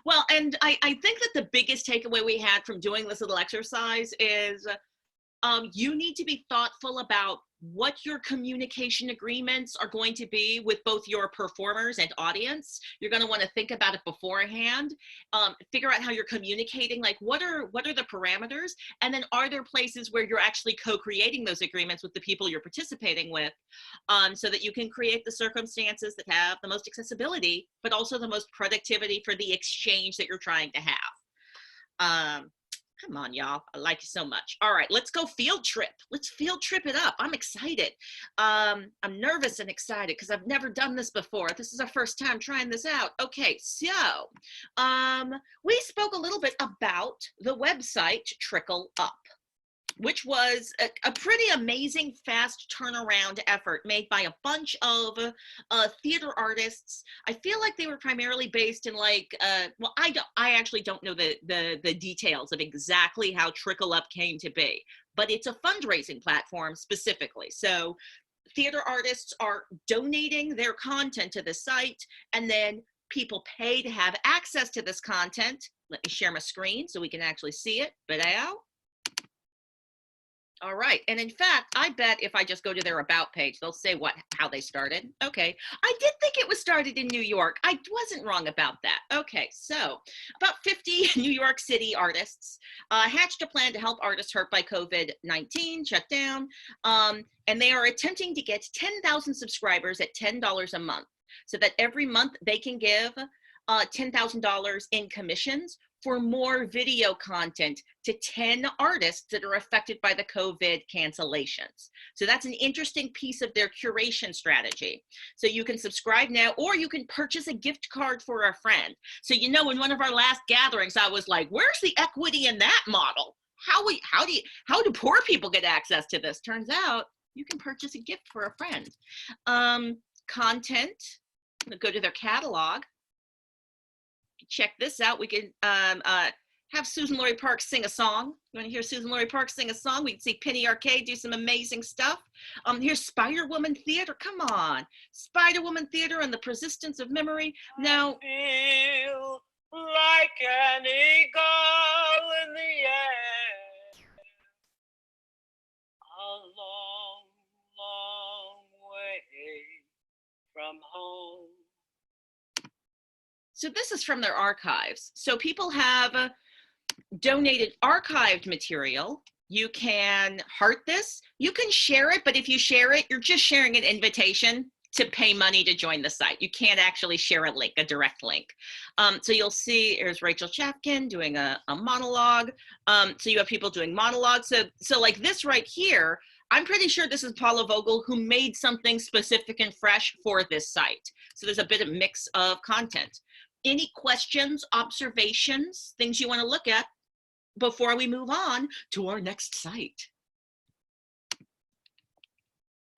[SPEAKER 1] Well, and I think that the biggest takeaway we had from doing this little exercise is you need to be thoughtful about what your communication agreements are going to be with both your performers and audience. You're going to want to think about it beforehand, figure out how you're communicating, like what are the parameters, and then are there places where you're actually co-creating those agreements with the people you're participating with, so that you can create the circumstances that have the most accessibility, but also the most productivity for the exchange that you're trying to have. Come on, y'all. I like you so much. All right, let's go field trip. Let's field trip it up. I'm excited. I'm nervous and excited because I've never done this before. This is our first time trying this out. Okay, so we spoke a little bit about the website Trickle Up, which was a pretty amazing fast turnaround effort made by a bunch of theater artists. I feel like they were primarily based in like, well, I actually don't know the details of exactly how Trickle Up came to be, but it's a fundraising platform specifically. So theater artists are donating their content to the site, and then people pay to have access to this content. Let me share my screen so we can actually see it. Video. All right, and in fact, I bet if I just go to their about page, they'll say how they started. Okay, I did think it was started in New York. I wasn't wrong about that. Okay, so about 50 New York City artists hatched a plan to help artists hurt by COVID-19, shut down, and they are attempting to get 10,000 subscribers at $10 a month, so that every month they can give $10,000 in commissions for more video content to 10 artists that are affected by the COVID cancellations. So that's an interesting piece of their curation strategy. So you can subscribe now, or you can purchase a gift card for a friend. So, you know, in one of our last gatherings, I was like, where's the equity in that model? How do poor people get access to this? Turns out you can purchase a gift for a friend. Content, go to their catalog. Check this out. We can have Susan Laurie Parks sing a song. You want to hear Susan Laurie Parks sing a song? We can see Penny Arcade do some amazing stuff. Here's Spider-Woman Theater. Come on. Spider-Woman Theater and the Persistence of Memory. Now,
[SPEAKER 11] I feel like an eagle in the air. A long, long way from home.
[SPEAKER 1] so this is from their archives. So people have donated archived material. You can heart this. You can share it, but if you share it, you're just sharing an invitation to pay money to join the site. You can't actually share a link, a direct link. So you'll see there's Rachel Chafkin doing a monologue. So you have people doing monologues. So like this right here, I'm pretty sure this is Paula Vogel, who made something specific and fresh for this site. So there's a bit of mix of content. Any questions, observations, things you want to look at before we move on to our next site?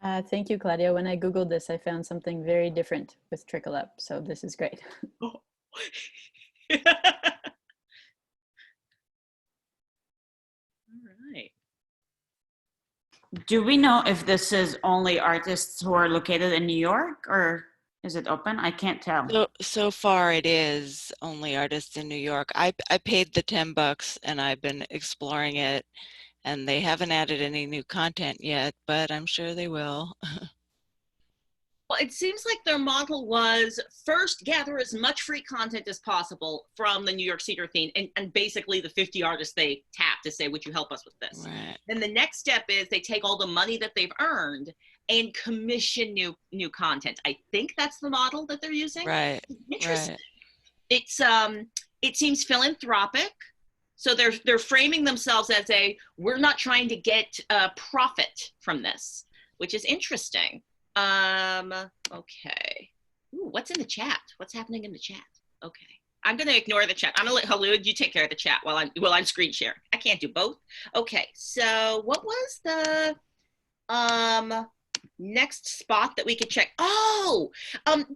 [SPEAKER 4] Thank you, Claudia. When I Googled this, I found something very different with Trickle Up. So this is great.
[SPEAKER 1] Oh. All right.
[SPEAKER 2] Do we know if this is only artists who are located in New York, or is it open? I can't tell.
[SPEAKER 8] So far it is only artists in New York. I paid the $10 and I've been exploring it, and they haven't added any new content yet, but I'm sure they will.
[SPEAKER 1] Well, it seems like their model was first gather as much free content as possible from the New York theater scene, and basically the 50 artists they tap to say, would you help us with this?
[SPEAKER 8] Right.
[SPEAKER 1] Then the next step is they take all the money that they've earned and commission new content. I think that's the model that they're using.
[SPEAKER 8] Right.
[SPEAKER 1] Interesting.
[SPEAKER 8] Right.
[SPEAKER 1] It seems philanthropic. So they're framing themselves as we're not trying to get profit from this, which is interesting. Okay. Ooh, what's in the chat? What's happening in the chat? Okay. I'm going to ignore the chat. I'm going to let Halud, you take care of the chat while I'm screen sharing. I can't do both. Okay. So what was the next spot that we could check? Oh,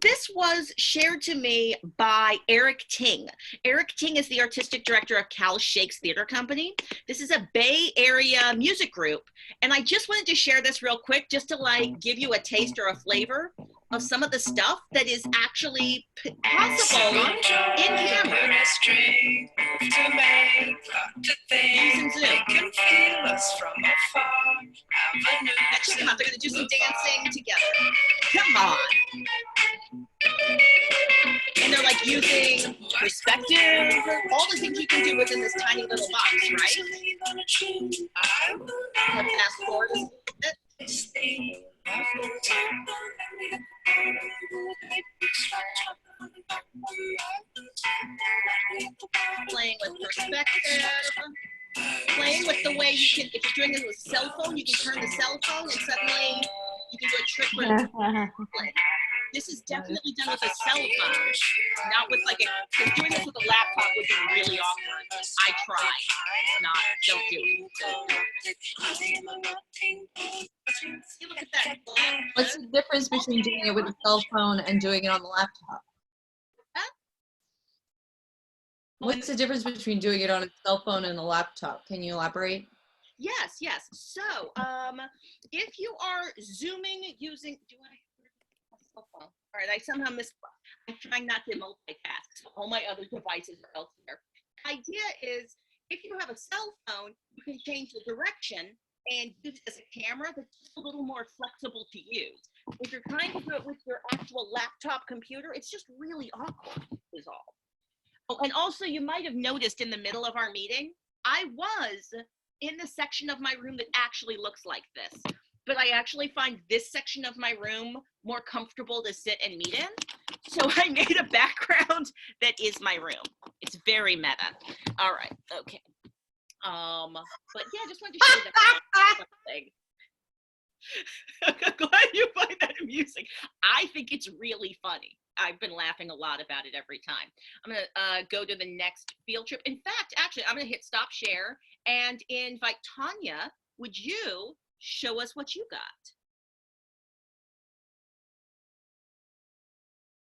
[SPEAKER 1] this was shared to me by Eric Ting. Eric Ting is the artistic director of Cal Shakes Theater Company. This is a Bay Area music group, and I just wanted to share this real quick just to like give you a taste or a flavor. of some of the stuff that is actually possible in camera. Using Zoom. Check them out. They're going to do some dancing together. Come on. And they're like using perspective, all the things you can do within this tiny little box, right? Let's fast forward a bit. Playing with perspective, playing with the way you can, if you're doing it with a cell phone, you can turn the cell phone and suddenly you can do a trick where it's split. This is definitely done with a cell phone, not with like a, because doing this with a laptop would be really awkward. I tried. Not, don't do it. See, look at that.
[SPEAKER 10] What's the difference between doing it with a cell phone and doing it on the laptop?
[SPEAKER 1] Huh?
[SPEAKER 10] What's the difference between doing it on a cell phone and a laptop? Can you elaborate?
[SPEAKER 1] Yes, yes. So, if you are Zooming using, do I? Cell phone. All right, I somehow missed. I'm trying not to multitask, so all my other devices are elsewhere. The idea is, if you have a cell phone, you can change the direction and use it as a camera that's just a little more flexible to use. If you're trying to do it with your actual laptop computer, it's just really awkward, is all. Oh, and also, you might have noticed in the middle of our meeting, I was in the section of my room that actually looks like this. But I actually find this section of my room more comfortable to sit and meet in. So I made a background that is my room. It's very meta. All right, okay. But yeah, I just wanted to show that thing. I'm glad you find that amusing. I think it's really funny. I've been laughing a lot about it every time. I'm gonna go to the next field trip. In fact, actually, I'm gonna hit stop share and invite Tonya. Would you show us what you got?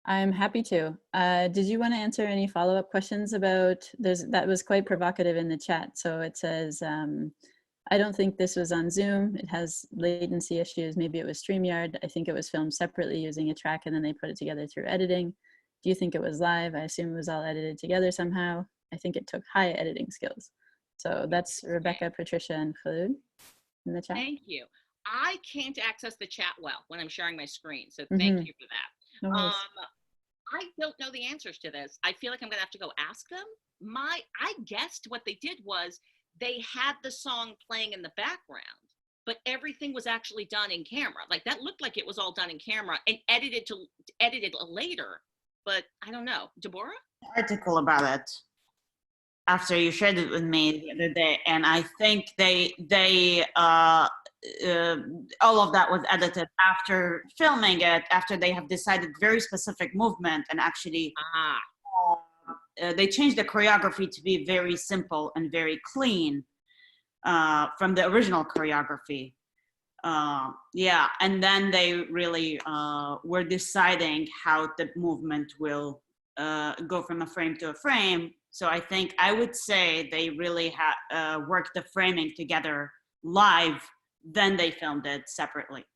[SPEAKER 4] I'm happy to. Did you want to answer any follow-up questions about, that was quite provocative in the chat. So it says, I don't think this was on Zoom. It has latency issues. Maybe it was StreamYard. I think it was filmed separately using a track and then they put it together through editing. Do you think it was live? I assume it was all edited together somehow. I think it took high editing skills. So that's Rebecca, Patricia, and Khaloud in the chat.
[SPEAKER 1] Thank you. I can't access the chat well when I'm sharing my screen, so thank you for that.
[SPEAKER 4] No worries.
[SPEAKER 1] I don't know the answers to this. I feel like I'm gonna have to go ask them. I guessed what they did was they had the song playing in the background, but everything was actually done in camera. Like that looked like it was all done in camera and edited later. But I don't know, Deborah?
[SPEAKER 2] Article about it after you shared it with me the other day, and I think they all of that was edited after filming it, after they have decided very specific movement, and actually they changed the choreography to be very simple and very clean from the original choreography. Yeah, and then they really were deciding how the movement will go from a frame to a frame. So I think I would say they really worked the framing together live, then they filmed it separately.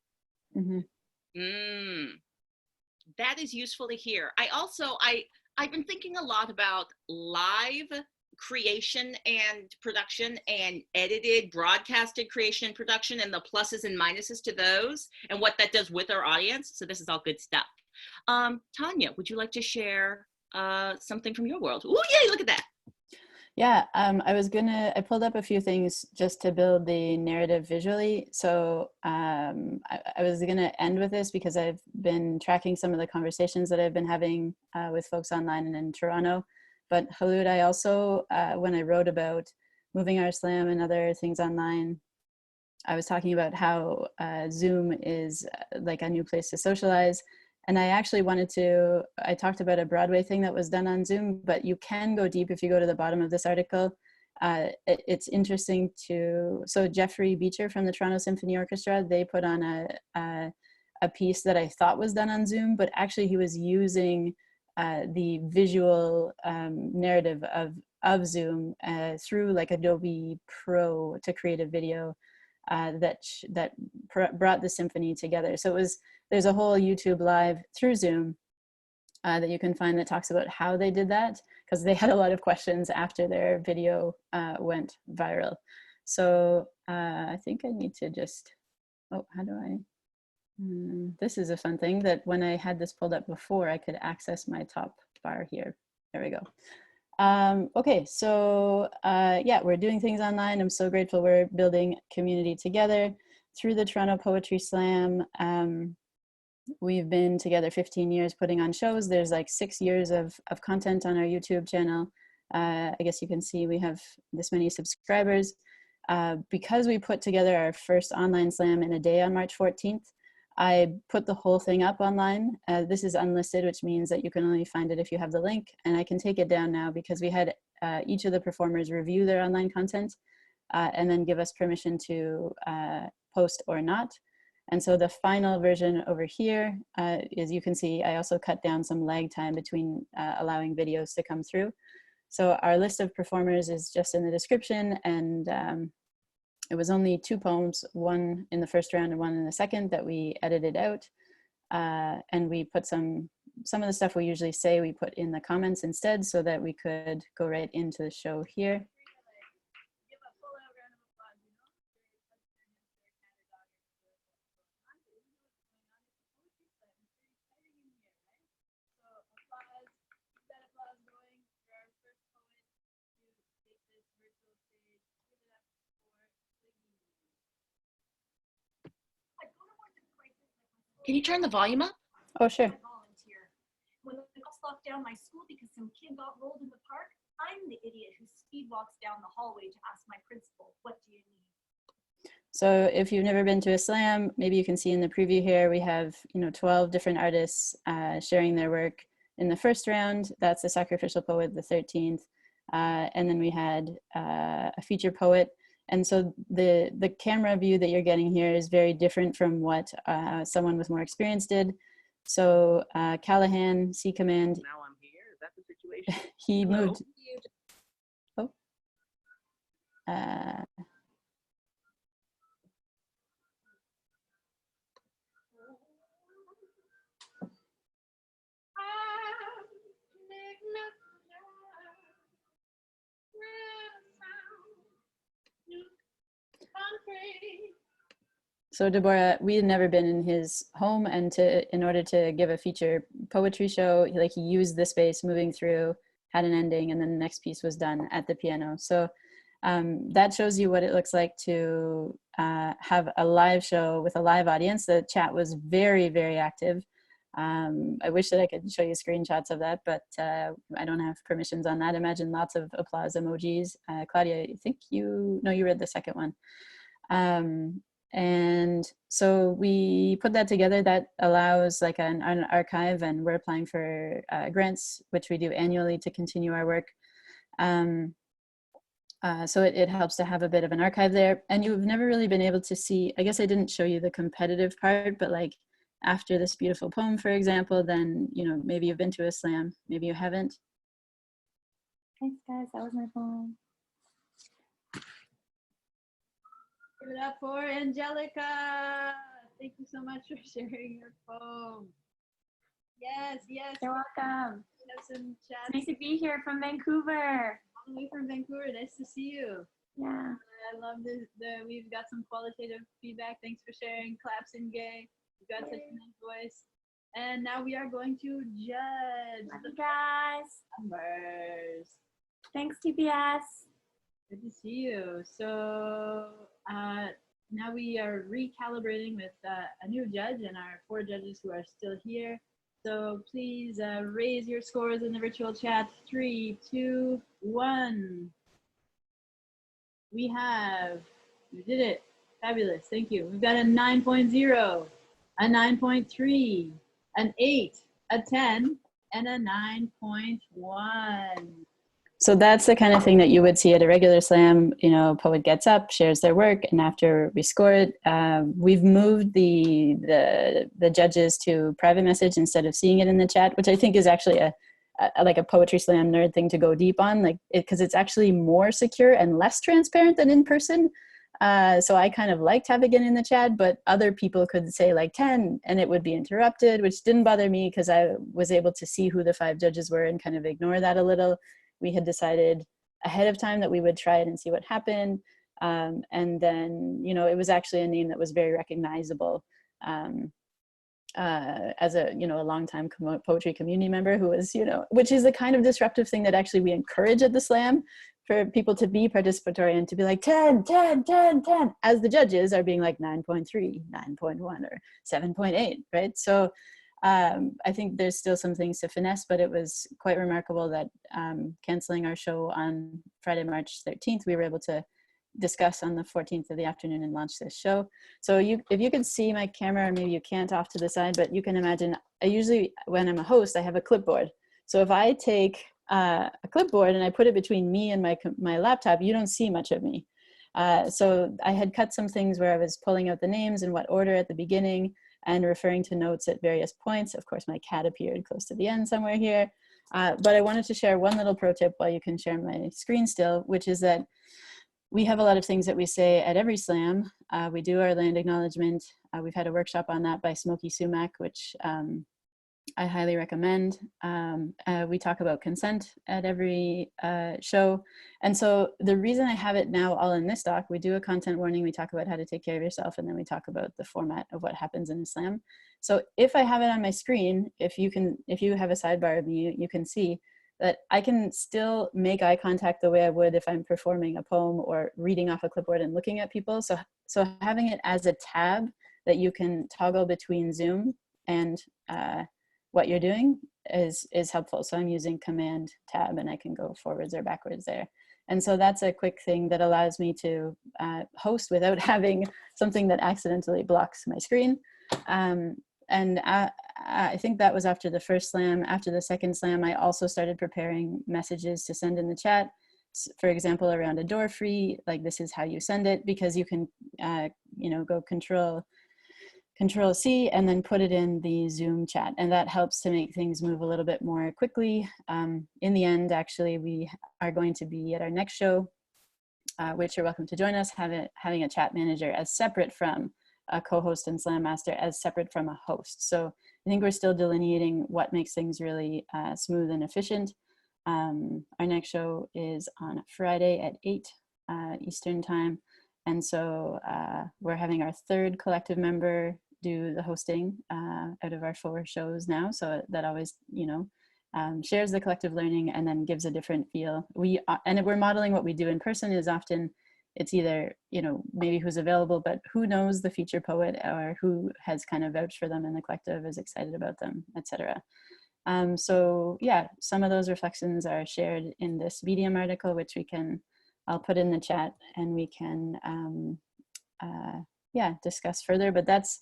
[SPEAKER 1] That is useful to hear. I've been thinking a lot about live creation and production and edited, broadcasted creation and production and the pluses and minuses to those and what that does with our audience. So this is all good stuff. Tonya, would you like to share something from your world? Oh, yay, look at that.
[SPEAKER 4] Yeah, I pulled up a few things just to build the narrative visually. So I was gonna end with this because I've been tracking some of the conversations that I've been having with folks online and in Toronto. But Khaloud, I also, when I wrote about moving our slam and other things online, I was talking about how Zoom is like a new place to socialize. And I actually I talked about a Broadway thing that was done on Zoom, but you can go deep if you go to the bottom of this article. It's interesting so Jeffrey Beecher from the Toronto Symphony Orchestra, they put on a piece that I thought was done on Zoom, but actually he was using the visual narrative of Zoom through like Adobe Pro to create a video that brought the symphony together. So it was there's a whole YouTube live through Zoom that you can find that talks about how they did that, because they had a lot of questions after their video went viral. So I think I need to just, oh, how do I? This is a fun thing that when I had this pulled up before, I could access my top bar here. There we go. Okay, so yeah, we're doing things online. I'm so grateful we're building community together through the Toronto Poetry Slam. We've been together 15 years putting on shows. There's like 6 years of content on our YouTube channel. I guess you can see we have this many subscribers. Because we put together our first online slam in a day on March 14th, I put the whole thing up online. This is unlisted, which means that you can only find it if you have the link. And I can take it down now because we had each of the performers review their online content and then give us permission to post or not. And so the final version over here is, you can see, I also cut down some lag time between allowing videos to come through. So our list of performers is just in the description, and it was only 2 poems, one in the first round and one in the second, that we edited out. And we put some of the stuff we usually say, we put in the comments instead, so that we could go right into the show here.
[SPEAKER 1] Can you turn the volume up?
[SPEAKER 4] Oh, sure.
[SPEAKER 12] When the cops locked down my school because some kid got rolled in the park, I'm the idiot who speed walks down the hallway to ask my principal, what do you need?
[SPEAKER 4] So if you've never been to a slam, maybe you can see in the preview here, we have 12 different artists sharing their work. In the first round, that's the Sacrificial Poet, the 13th. And then we had a feature poet. And so the camera view that you're getting here is very different from what someone with more experience did. So Callahan, C Command.
[SPEAKER 11] Now I'm here. Is that the situation?
[SPEAKER 4] He
[SPEAKER 11] Hello?
[SPEAKER 4] moved. Oh. So Deborah, we had never been in his home, and in order to give a feature poetry show, he used the space, moving through, had an ending, and then the next piece was done at the piano. So that shows you what it looks like to have a live show with a live audience. The chat was very, very active. I wish that I could show you screenshots of that, but I don't have permissions on that. Imagine lots of applause emojis. Claudia, I think you read the second one. And so we put that together. That allows like an archive, and we're applying for grants, which we do annually to continue our work. So it helps to have a bit of an archive there. And you've never really been able to see, I guess I didn't show you the competitive part, but like after this beautiful poem, for example, then, maybe you've been to a slam, maybe you haven't.
[SPEAKER 12] Thanks guys, that was my poem.
[SPEAKER 13] Give it up for Angelica. Thank you so much for sharing your poem. Yes.
[SPEAKER 12] You're welcome.
[SPEAKER 13] We have some chats.
[SPEAKER 12] Nice to be here from Vancouver.
[SPEAKER 13] All the way from Vancouver. Nice to see you.
[SPEAKER 12] Yeah.
[SPEAKER 13] I love we've got some qualitative feedback. Thanks for sharing. Claps and gay. You've got such a nice voice. And now we are going to judge.
[SPEAKER 12] Love you guys.
[SPEAKER 13] Numbers.
[SPEAKER 12] Thanks, TPS.
[SPEAKER 13] Good to see you. So now we are recalibrating with a new judge and our 4 judges who are still here. So please raise your scores in the virtual chat. 3, 2, 1. We did it. Fabulous. Thank you. We've got a 9.0, a 9.3, an 8, a 10, and a 9.1.
[SPEAKER 4] So that's the kind of thing that you would see at a regular slam. Poet gets up, shares their work, and after we score it, we've moved the judges to private message instead of seeing it in the chat, which I think is actually like a poetry slam nerd thing to go deep on, because it's actually more secure and less transparent than in person. So I kind of liked having it in the chat, but other people could say like 10 and it would be interrupted, which didn't bother me because I was able to see who the 5 judges were and kind of ignore that a little. We had decided ahead of time that we would try it and see what happened. And then, you know, it was actually a name that was very recognizable as a, you know, a longtime poetry community member who was, you know, which is the kind of disruptive thing that actually we encourage at the Slam, for people to be participatory and to be like 10, 10, 10, 10, as the judges are being like 9.3, 9.1, or 7.8, right? So I think there's still some things to finesse, but it was quite remarkable that canceling our show on Friday, March 13th, we were able to discuss on the 14th of the afternoon and launch this show. So if you could see my camera, or maybe you can't off to the side, but you can imagine, I usually, when I'm a host, I have a clipboard. So if I take a clipboard and I put it between me and my laptop, you don't see much of me. So I had cut some things where I was pulling out the names in what order at the beginning and referring to notes at various points. Of course, my cat appeared close to the end somewhere here. But I wanted to share one little pro tip while you can share my screen still, which is that we have a lot of things that we say at every Slam. We do our land acknowledgement. We've had a workshop on that by Smokey Sumac, which I highly recommend. We talk about consent at every show. And so the reason I have it now all in this doc, we do a content warning, we talk about how to take care of yourself, and then we talk about the format of what happens in a Slam. So if I have it on my screen, if you have a sidebar of me, you can see that I can still make eye contact the way I would if I'm performing a poem or reading off a clipboard and looking at people. So having it as a tab that you can toggle between Zoom and what you're doing is helpful. So I'm using Command Tab and I can go forwards or backwards there. And so that's a quick thing that allows me to host without having something that accidentally blocks my screen. And I think that was after the first Slam. After the second Slam, I also started preparing messages to send in the chat. For example, around a door free, like this is how you send it, because you can, you know, go Control C and then put it in the Zoom chat. And that helps to make things move a little bit more quickly. In the end, actually, we are going to be at our next show, which you're welcome to join us, having a chat manager as separate from a co-host and Slam Master, as separate from a host. So I think we're still delineating what makes things really smooth and efficient. Our next show is on Friday at 8 Eastern time. And so we're having our 3rd collective member do the hosting out of our 4 shows now. So that always, you know, shares the collective learning and then gives a different feel. And if we're modeling what we do in person, is often it's either, you know, maybe who's available, but who knows the feature poet, or who has kind of vouched for them in the collective, is excited about them, etc. So yeah, some of those reflections are shared in this Medium article, which I'll put in the chat and we can, yeah, discuss further. But that's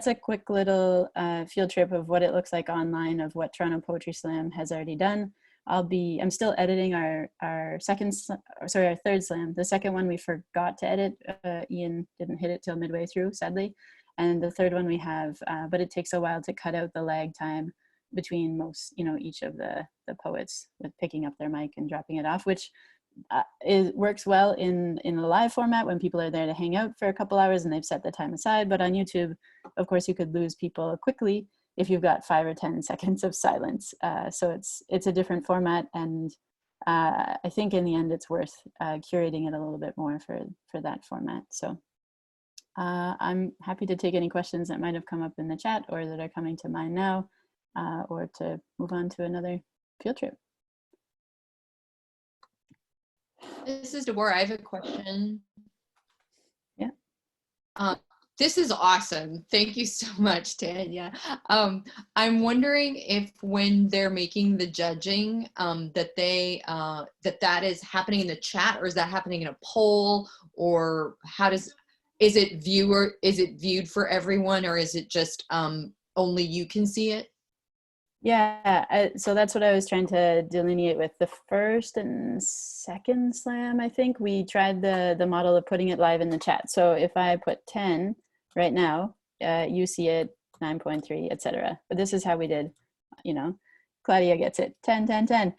[SPEAKER 4] a quick little field trip of what it looks like online, of what Toronto Poetry Slam has already done. I'm still editing our 3rd Slam. The second one we forgot to edit. Ian didn't hit it till midway through, sadly. And the 3rd one we have, but it takes a while to cut out the lag time between each of the poets with picking up their mic and dropping it off, which it works well in a live format when people are there to hang out for a couple hours and they've set the time aside. But on YouTube, of course, you could lose people quickly if you've got 5 or 10 seconds of silence. So it's a different format, and I think in the end it's worth curating it a little bit more for that format. So I'm happy to take any questions that might have come up in the chat or that are coming to mind now, or to move on to another field trip.
[SPEAKER 10] This is Deborah. I have a question.
[SPEAKER 4] Yeah.
[SPEAKER 10] This is awesome. Thank you so much, Tonya. I'm wondering if when they're making the judging, that is happening in the chat, or is that happening in a poll, or is it viewed for everyone, or is it just only you can see it?
[SPEAKER 4] Yeah, so that's what I was trying to delineate with the 1st and 2nd Slam. I think we tried the model of putting it live in the chat. So if I put 10 right now, you see it, 9.3, etc. But this is how we did, you know, Claudia gets it, 10, 10, 10.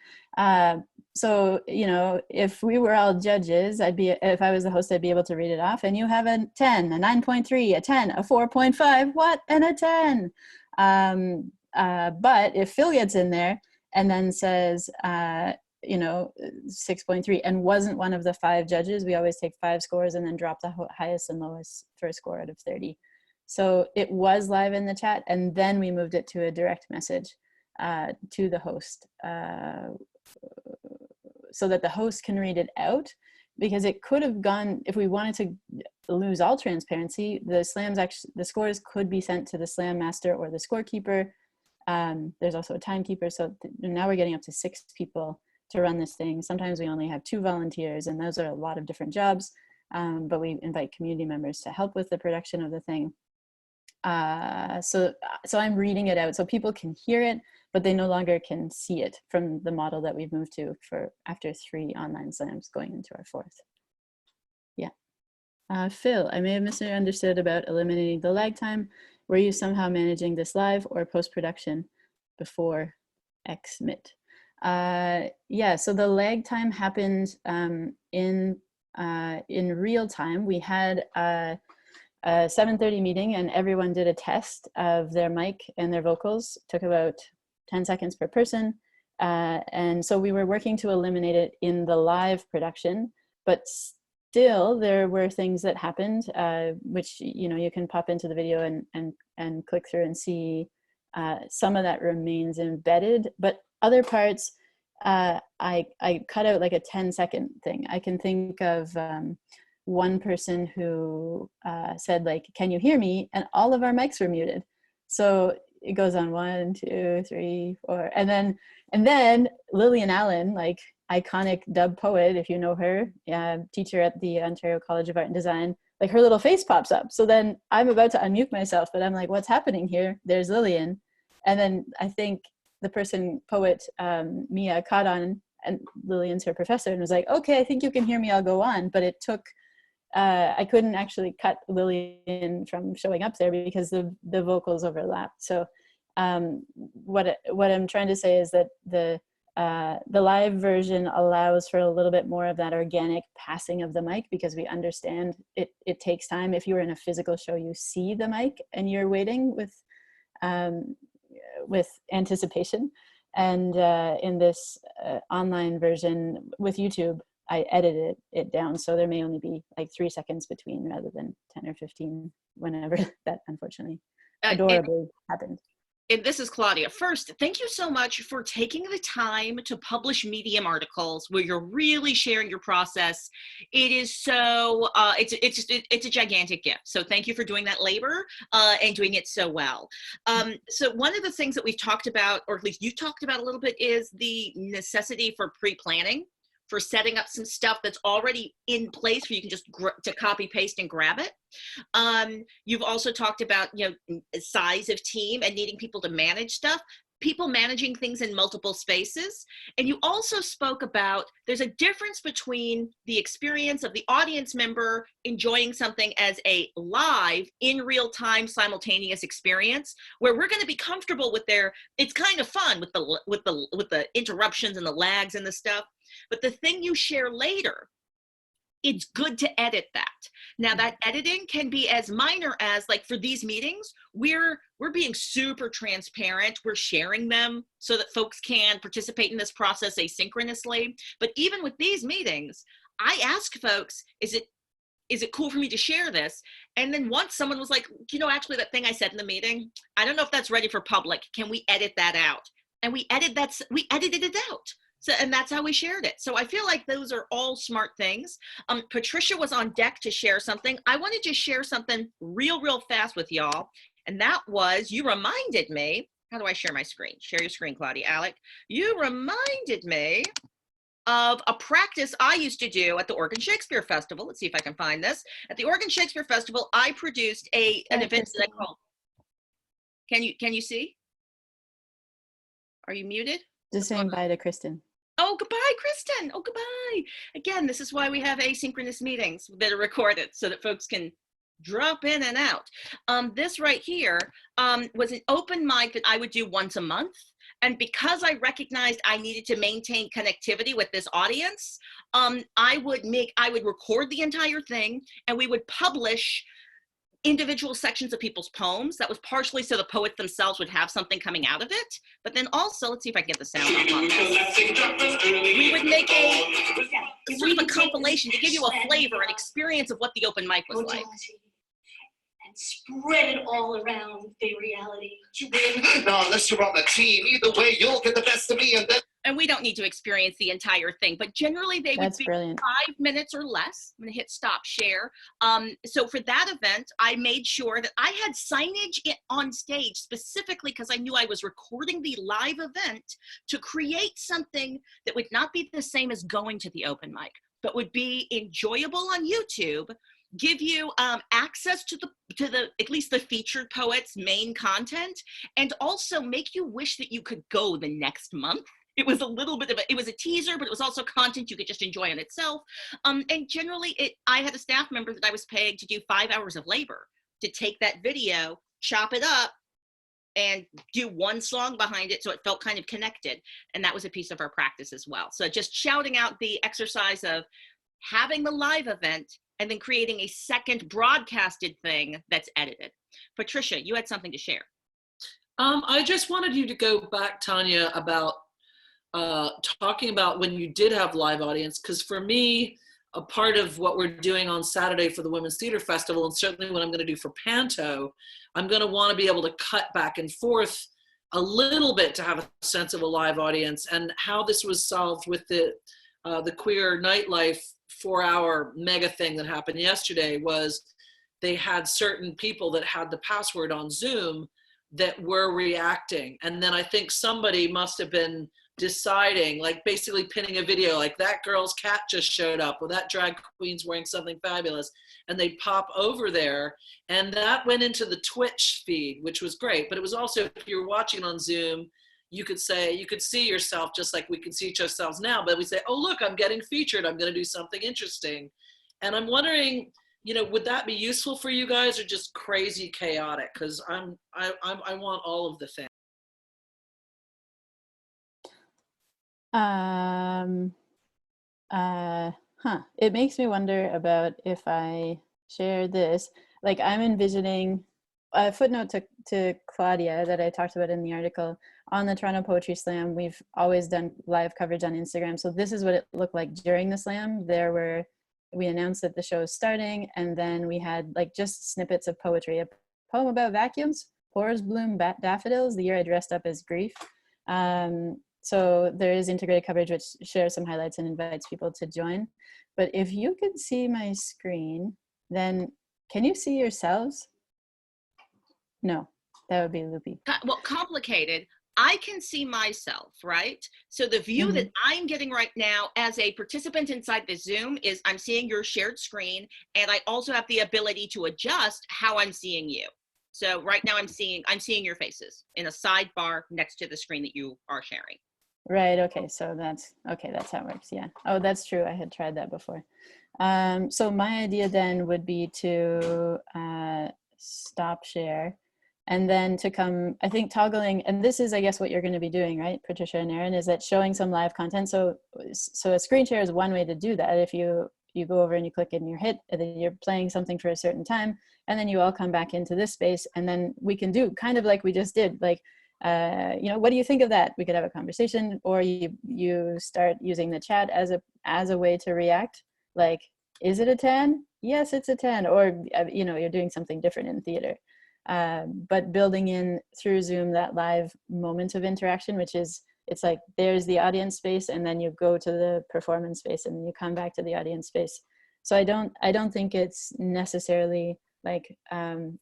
[SPEAKER 4] so, you know, if we were all judges, if I was the host, I'd be able to read it off, and you have a 10, a 9.3, a 10, a 4.5, what, and a 10. But if Phil gets in there and then says, you know, 6.3 and wasn't one of the 5 judges, we always take 5 scores and then drop the highest and lowest for a score out of 30. So it was live in the chat, and then we moved it to a direct message to the host, so that the host can read it out, because it could have gone, if we wanted to lose all transparency, the scores could be sent to the slam master or the scorekeeper. There's also a timekeeper. So now we're getting up to 6 people to run this thing. Sometimes we only have 2 volunteers, and those are a lot of different jobs. But we invite community members to help with the production of the thing. So I'm reading it out so people can hear it, but they no longer can see it from the model that we've moved to for after 3 online slams going into our 4th. Yeah. Phil, I may have misunderstood about eliminating the lag time. Were you somehow managing this live or post-production before XMIT? Yeah, so the lag time happened in real time. We had a 7:30 meeting, and everyone did a test of their mic and their vocals. It took about 10 seconds per person. And so we were working to eliminate it in the live production, but still there were things that happened, which, you know, you can pop into the video and click through and see. Some of that remains embedded, but other parts, I cut out like a 10-second thing. I can think of one person who said, like, "Can you hear me?" And all of our mics were muted. So it goes on 1, 2, 3, 4, and then Lillian Allen, like iconic dub poet, if you know her, teacher at the Ontario College of Art and Design, like her little face pops up. So then I'm about to unmute myself, but I'm like, what's happening here? There's Lillian. And then I think the poet, Mia, caught on, and Lillian's her professor, and was like, okay, I think you can hear me, I'll go on. But it took, I couldn't actually cut Lillian from showing up there because the vocals overlapped. So what I'm trying to say is that the live version allows for a little bit more of that organic passing of the mic, because we understand it takes time. If you were in a physical show, you see the mic and you're waiting with anticipation. And in this online version with YouTube, I edited it down, so there may only be like 3 seconds between rather than 10 or 15 whenever that unfortunately adorably happened.
[SPEAKER 1] And this is Claudia. First, thank you so much for taking the time to publish Medium articles where you're really sharing your process. It is so, it's a gigantic gift. So thank you for doing that labor and doing it so well. So one of the things that we've talked about, or at least you talked about a little bit, is the necessity for pre-planning, for setting up some stuff that's already in place where you can just to copy paste and grab it. You've also talked about, you know, size of team and needing people to manage stuff, people managing things in multiple spaces. And you also spoke about there's a difference between the experience of the audience member enjoying something as a live, in real time, simultaneous experience, where we're going to be comfortable with it's kind of fun with the interruptions and the lags and the stuff. But the thing you share later, it's good to edit that. Now that editing can be as minor as, like, for these meetings, we're being super transparent. We're sharing them so that folks can participate in this process asynchronously. But even with these meetings, I ask folks, is it cool for me to share this? And then once someone was like, you know, actually that thing I said in the meeting, I don't know if that's ready for public. Can we edit that out? And we edited it out. So, and that's how we shared it. So I feel like those are all smart things. Patricia was on deck to share something. I wanted to share something real fast with y'all. And that was, you reminded me, how do I share my screen? Share your screen, Claudia, Alec. You reminded me of a practice I used to do at the Oregon Shakespeare Festival. Let's see if I can find this. At the Oregon Shakespeare Festival, I produced an event that I called, can you see? Are you muted?
[SPEAKER 4] Just saying bye to Kristen.
[SPEAKER 1] Oh, goodbye, Kristen. Oh, goodbye. Again, this is why we have asynchronous meetings that are recorded so that folks can drop in and out. This right here was an open mic that I would do once a month. And because I recognized I needed to maintain connectivity with this audience, I would record the entire thing, and we would publish individual sections of people's poems. That was partially so the poets themselves would have something coming out of it. But then also, let's see if I can get the sound up on this. We would make a sort of a compilation to give you a flavor, an experience of what the open mic was like.
[SPEAKER 12] And spread it all around Bay Reality.
[SPEAKER 14] You win. No, unless you're on the team. Either way, you'll get the best of me, and then.
[SPEAKER 1] And we don't need to experience the entire thing, but generally they would be
[SPEAKER 4] brilliant.
[SPEAKER 1] 5 minutes or less. I'm gonna hit stop share. So for that event, I made sure that I had signage on stage specifically because I knew I was recording the live event to create something that would not be the same as going to the open mic, but would be enjoyable on YouTube, give you access to the at least the featured poets' main content, and also make you wish that you could go the next month. It was a little bit of it was a teaser, but it was also content you could just enjoy on itself. And generally, I had a staff member that I was paying to do 5 hours of labor to take that video, chop it up, and do one song behind it so it felt kind of connected. And that was a piece of our practice as well. So just shouting out the exercise of having the live event and then creating a second broadcasted thing that's edited. Patricia, you had something to share.
[SPEAKER 7] I just wanted you to go back, Tonya, about talking about when you did have live audience, because for me, a part of what we're doing on Saturday for the Women's Theater Festival, and certainly what I'm going to do for Panto, I'm going to want to be able to cut back and forth a little bit to have a sense of a live audience. And how this was solved with the queer nightlife 4-hour mega thing that happened yesterday was they had certain people that had the password on Zoom that were reacting. And then I think somebody must have been deciding, like basically pinning a video, like that girl's cat just showed up, or that drag queen's wearing something fabulous, and they'd pop over there. And that went into the Twitch feed, which was great. But it was also, if you were watching on Zoom, you could see yourself just like we can see ourselves now, but we say, oh, look, I'm getting featured. I'm going to do something interesting. And I'm wondering, would that be useful for you guys or just crazy chaotic? Because I want all of the things.
[SPEAKER 4] It makes me wonder about if I share this. Like, I'm envisioning a footnote to Claudia that I talked about in the article. On the Toronto Poetry Slam, we've always done live coverage on Instagram. So this is what it looked like during the slam. We announced that the show is starting, and then we had like just snippets of poetry. A poem about vacuums, Pores Bloom Daffodils, the year I dressed up as grief. So there is integrated coverage which shares some highlights and invites people to join. But if you can see my screen, then can you see yourselves? No, that would be loopy.
[SPEAKER 1] Well, complicated. I can see myself, right? So the view that I'm getting right now as a participant inside the Zoom is I'm seeing your shared screen, and I also have the ability to adjust how I'm seeing you. So right now I'm seeing your faces in a sidebar next to the screen that you are sharing.
[SPEAKER 4] Right, okay, so that's how it works, yeah. Oh, that's true, I had tried that before. So my idea then would be to stop share, and then to come, I think toggling, and this is, I guess, what you're going to be doing, right, Patricia and Erin, is that showing some live content. So a screen share is one way to do that. If you go over and you click and you hit, and then you're playing something for a certain time, and then you all come back into this space, and then we can do kind of like we just did, like, what do you think of that? We could have a conversation, or you start using the chat as a way to react. Like, is it a 10? Yes, it's a 10. Or, you're doing something different in theater. But building in through Zoom that live moment of interaction, which is, it's like there's the audience space, and then you go to the performance space, and you come back to the audience space. So I don't think it's necessarily like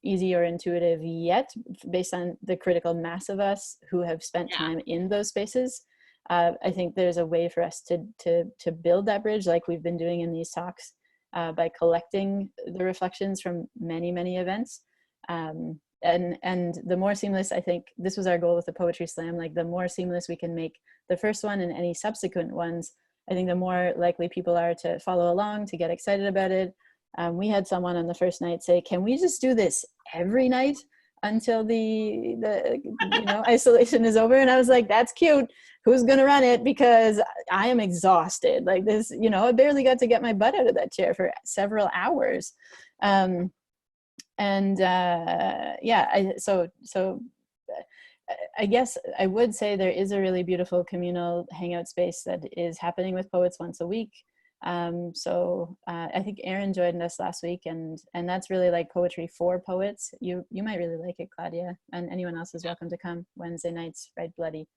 [SPEAKER 4] easy or intuitive yet, based on the critical mass of us who have spent time in those spaces. I think there's a way for us to build that bridge, like we've been doing in these talks, by collecting the reflections from many, many events. And the more seamless, I think this was our goal with the Poetry Slam, like the more seamless we can make the first one and any subsequent ones, I think the more likely people are to follow along, to get excited about it. We had someone on the first night say, can we just do this every night? until the isolation is over. And I was like, that's cute. Who's going to run it? Because I am exhausted. Like this, I barely got to get my butt out of that chair for several hours. I guess I would say there is a really beautiful communal hangout space that is happening with poets once a week. I think Erin joined us last week, and that's really like poetry for poets. You might really like it, Claudia, and anyone else is welcome to come Wednesday nights, Red Bloody.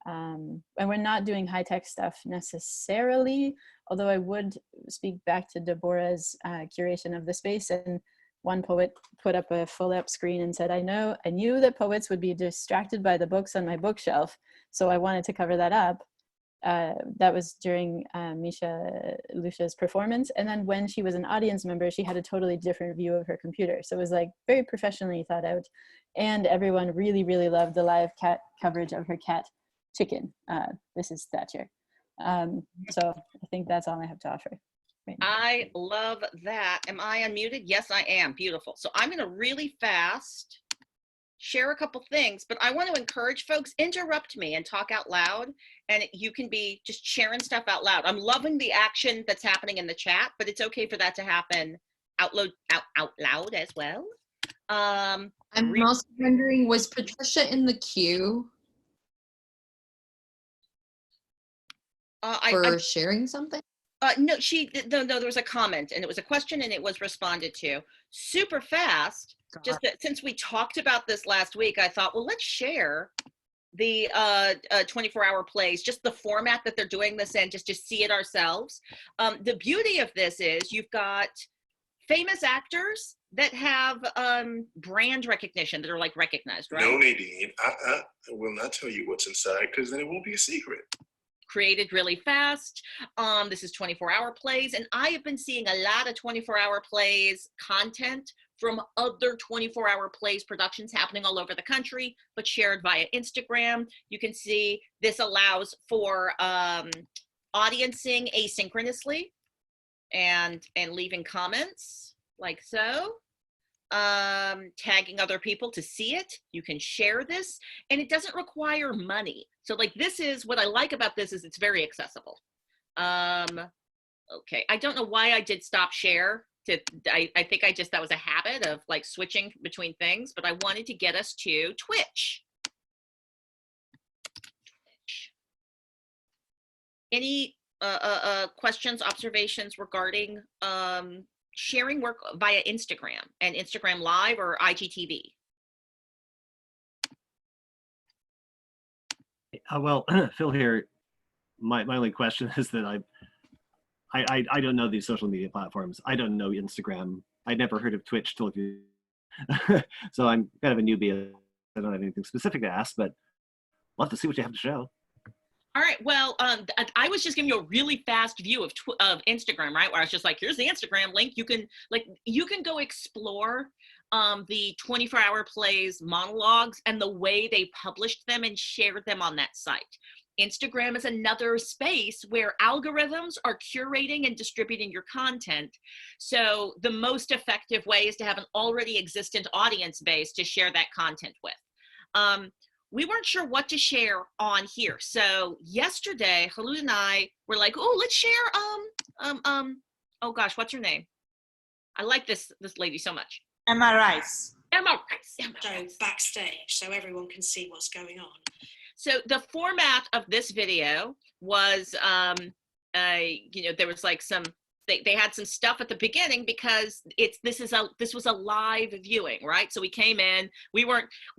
[SPEAKER 4] And we're not doing high-tech stuff necessarily, although I would speak back to Deborah's curation of the space. And one poet put up a full-up screen and said, I knew that poets would be distracted by the books on my bookshelf, so I wanted to cover that up. That was during Misha Lucia's performance. And then when she was an audience member, she had a totally different view of her computer. So it was like very professionally thought out. And everyone really, really loved the live cat coverage of her cat, Chicken. This is Thatcher. So I think that's all I have to offer. Right now.
[SPEAKER 1] I love that. Am I unmuted? Yes, I am. Beautiful. So I'm going to really fast share a couple things, but I want to encourage folks, interrupt me and talk out loud, and you can be just sharing stuff out loud. I'm loving the action that's happening in the chat, but it's okay for that to happen out loud as well.
[SPEAKER 10] I'm also wondering, was Patricia in the queue for sharing something?
[SPEAKER 1] No, there was a comment, and it was a question, and it was responded to super fast. Just that since we talked about this last week, I thought, well, let's share the 24-hour plays, just the format that they're doing this in, just to see it ourselves. The beauty of this is you've got famous actors that have brand recognition, that are like recognized, right?
[SPEAKER 15] No, Nadine, I will not tell you what's inside, because then it won't be a secret.
[SPEAKER 1] Created really fast. This is 24-hour plays, and I have been seeing a lot of 24-hour plays content from other 24-hour plays productions happening all over the country, but shared via Instagram. You can see this allows for audiencing asynchronously and leaving comments like so. Tagging other people to see it. You can share this, and it doesn't require money. So like, this is what I like about this, is it's very accessible. Okay, I don't know why I did stop share. I think that was a habit of like switching between things, but I wanted to get us to Twitch. Any questions, observations regarding sharing work via Instagram and Instagram Live or IGTV?
[SPEAKER 6] Well, Phil here. My only question is that I don't know these social media platforms. I don't know Instagram. I'd never heard of Twitch till you. So I'm kind of a newbie. I don't have anything specific to ask, but I'll have to see what you have to show.
[SPEAKER 1] All right. Well, I was just giving you a really fast view of Instagram, right? Where I was just like, here's the Instagram link. You can go explore the 24-hour plays monologues and the way they published them and shared them on that site. Instagram is another space where algorithms are curating and distributing your content. So the most effective way is to have an already existent audience base to share that content with. We weren't sure what to share on here. So yesterday, Halud and I were like, oh, let's share, oh gosh, what's her name? I like this lady so much.
[SPEAKER 2] Emma Rice.
[SPEAKER 1] Emma Rice.
[SPEAKER 16] Backstage so everyone can see what's going on.
[SPEAKER 1] So the format of this video was, there was like some, they had some stuff at the beginning because this was a live viewing, right? So we came in, we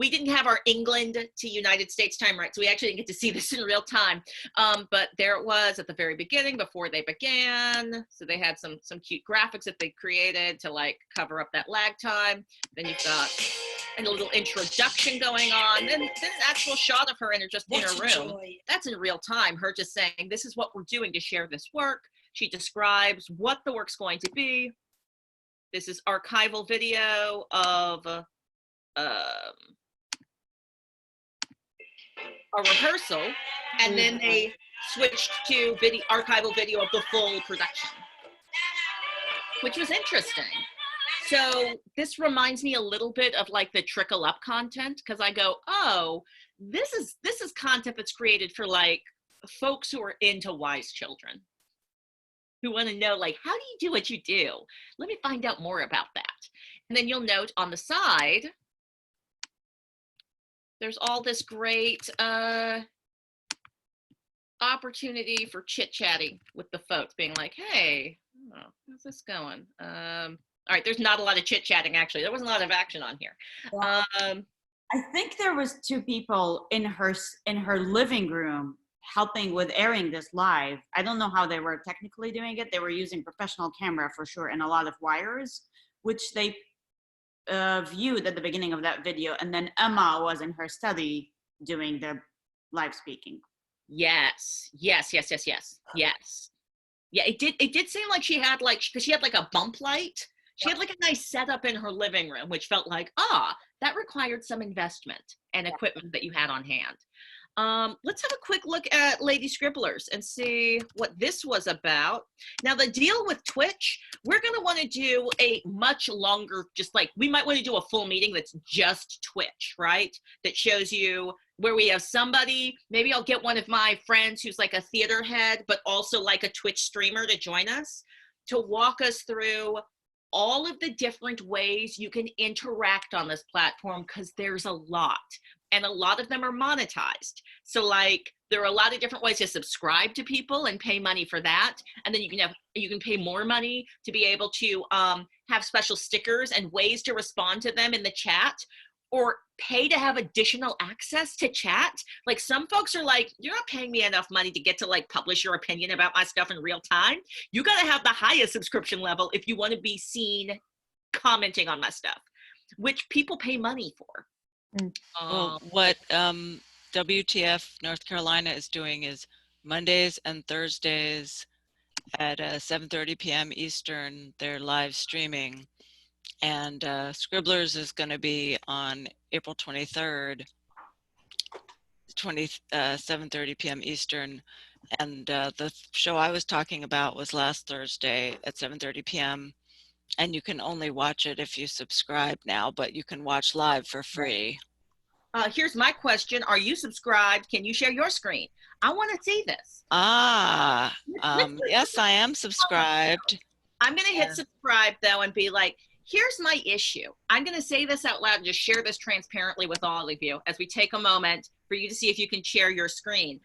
[SPEAKER 1] didn't have our England to United States time, right? So we actually didn't get to see this in real time. But there it was at the very beginning before they began. So they had some cute graphics that they created to like cover up that lag time. Then you've got a little introduction going on, then an actual shot of her in her room.
[SPEAKER 16] Joy.
[SPEAKER 1] That's in real time, her just saying, this is what we're doing to share this work. She describes what the work's going to be. This is archival video of a rehearsal, and then they switched to archival video of the full production, which was interesting. So this reminds me a little bit of like the trickle up content, because I go, oh, this is content that's created for like folks who are into wise children, who want to know, like, how do you do what you do? Let me find out more about that. And then you'll note on the side, there's all this great opportunity for chit-chatting with the folks, being like, hey, oh, how's this going? All right, there's not a lot of chit-chatting, actually. There wasn't a lot of action on here.
[SPEAKER 2] Well, I think there was 2 people in her living room helping with airing this live. I don't know how they were technically doing it. They were using professional camera for sure and a lot of wires, which they viewed at the beginning of that video. And then Emma was in her study doing the live speaking.
[SPEAKER 1] Yes. Yeah, it did seem like she had like, because she had like a bump light. She had like a nice setup in her living room, which felt like, that required some investment and equipment that you had on hand. Let's have a quick look at Lady Scribblers and see what this was about. Now, the deal with Twitch, we're going to want to do a much longer, just like, we might want to do a full meeting that's just Twitch, right? That shows you where we have somebody, maybe I'll get one of my friends who's like a theater head, but also like a Twitch streamer to join us, to walk us through all of the different ways you can interact on this platform, because there's a lot. And a lot of them are monetized. So like, there are a lot of different ways to subscribe to people and pay money for that. And then you can pay more money to be able to have special stickers and ways to respond to them in the chat, or pay to have additional access to chat. Like, some folks are like, you're not paying me enough money to get to like publish your opinion about my stuff in real time. You gotta have the highest subscription level if you wanna be seen commenting on my stuff, which people pay money for.
[SPEAKER 8] Well, what WTF North Carolina is doing is Mondays and Thursdays at 7:30 p.m. Eastern, they're live streaming. And Scribblers is going to be on April 23rd, 7:30 p.m. Eastern. And the show I was talking about was last Thursday at 7:30 p.m. And you can only watch it if you subscribe now, but you can watch live for free.
[SPEAKER 1] Here's my question. Are you subscribed? Can you share your screen? I want to see this.
[SPEAKER 8] Yes, I am subscribed.
[SPEAKER 1] I'm going to hit subscribe, though, and be like, here's my issue. I'm going to say this out loud and just share this transparently with all of you as we take a moment for you to see if you can share your screen.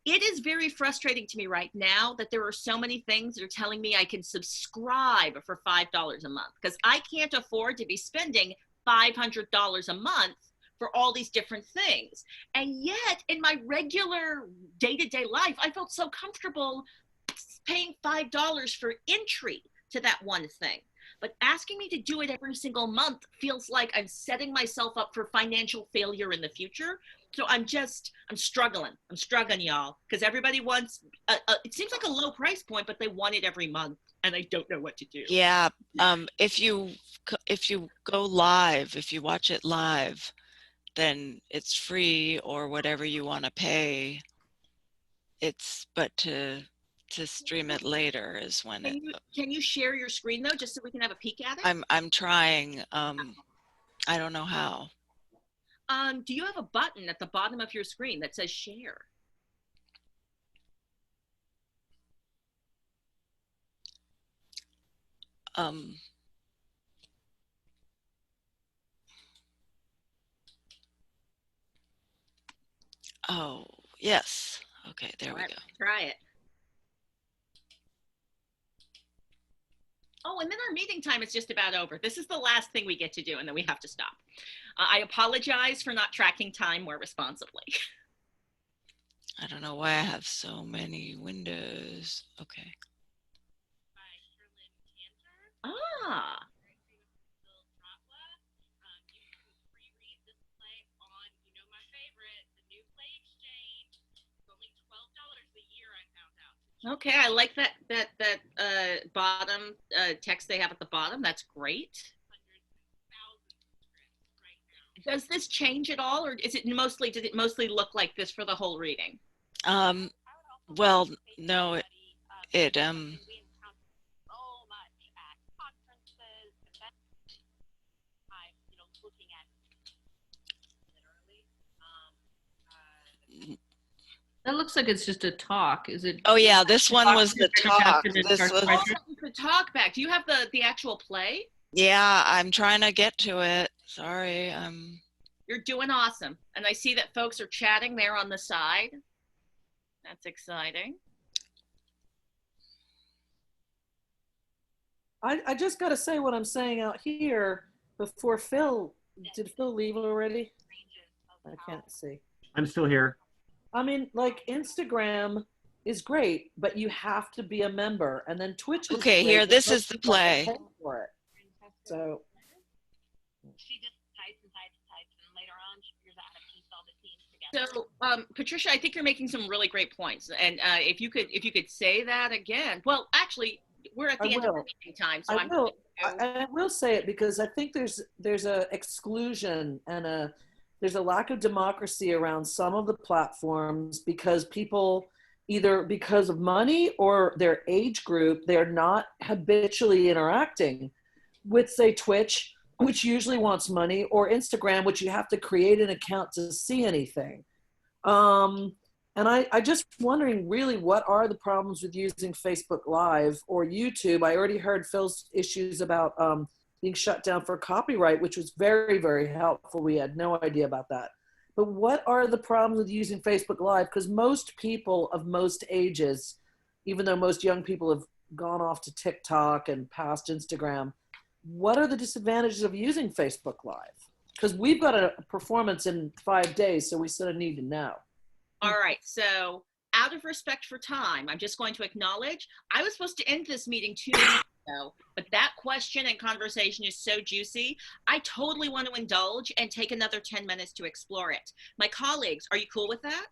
[SPEAKER 1] It is very frustrating to me right now that there are so many things that are telling me I can subscribe for $5 a month, because I can't afford to be spending $500 a month for all these different things. And yet, in my regular day-to-day life, I felt so comfortable paying $5 for entry to that one thing. But asking me to do it every single month feels like I'm setting myself up for financial failure in the future. So I'm struggling, y'all, because everybody wants, it seems like a low price point, but they want it every month, and I don't know what to do.
[SPEAKER 8] Yeah, if you go live, if you watch it live, then it's free, or whatever you want to pay. But to stream it later is when
[SPEAKER 1] Can you share your screen, though, just so we can have a peek at it?
[SPEAKER 8] I'm trying. I don't know how.
[SPEAKER 1] Do you have a button at the bottom of your screen that says share?
[SPEAKER 8] Oh, yes. Okay, there we go.
[SPEAKER 1] Try it. Oh, and then our meeting time is just about over. This is the last thing we get to do, and then we have to stop. I apologize for not tracking time more responsibly.
[SPEAKER 8] I don't know why I have so many windows. Okay.
[SPEAKER 1] Ah. Okay, I like that bottom text they have at the bottom. That's great. Does this change at all, or did it mostly look like this for the whole reading?
[SPEAKER 8] Well, no, it
[SPEAKER 9] That looks like it's just a talk. Is it?
[SPEAKER 8] Oh yeah, this one was the talk.
[SPEAKER 9] Captain and
[SPEAKER 8] This
[SPEAKER 9] Shark
[SPEAKER 8] was,
[SPEAKER 9] Treasure?
[SPEAKER 1] The talk back. Do you have the actual play?
[SPEAKER 8] yeah, I'm trying to get to it. Sorry,
[SPEAKER 1] You're doing awesome. And I see that folks are chatting there on the side. That's exciting.
[SPEAKER 7] I just got to say what I'm saying out here before Phil. Did Phil leave already? I can't see.
[SPEAKER 6] I'm still here.
[SPEAKER 7] I mean, like Instagram is great, but you have to be a member, and then Twitch is
[SPEAKER 8] okay,
[SPEAKER 7] great,
[SPEAKER 8] here,
[SPEAKER 7] but
[SPEAKER 8] this
[SPEAKER 7] most
[SPEAKER 8] is the
[SPEAKER 7] people have to
[SPEAKER 8] play.
[SPEAKER 7] pay for it. So
[SPEAKER 12] She just types and types and types, and later on she figures out how to piece all the teams together.
[SPEAKER 1] So, Patricia, I think you're making some really great points. And if you could say that again. Well, actually, we're at the end of the meeting time, so
[SPEAKER 7] I will say it because I think there's a exclusion and there's a lack of democracy around some of the platforms because people, either because of money or their age group, they're not habitually interacting with, say, Twitch, which usually wants money, or Instagram, which you have to create an account to see anything. And I just wondering really what are the problems with using Facebook Live or YouTube. I already heard Phil's issues about being shut down for copyright, which was very, very helpful. We had no idea about that. But what are the problems with using Facebook Live? Because most people of most ages, even though most young people have gone off to TikTok and past Instagram, what are the disadvantages of using Facebook Live? Because we've got a performance in 5 days, so we sort of need to know.
[SPEAKER 1] All right, so out of respect for time, I'm just going to acknowledge I was supposed to end this meeting 2 minutes ago, but that question and conversation is so juicy. I totally want to indulge and take another 10 minutes to explore it. My colleagues, are you cool with that?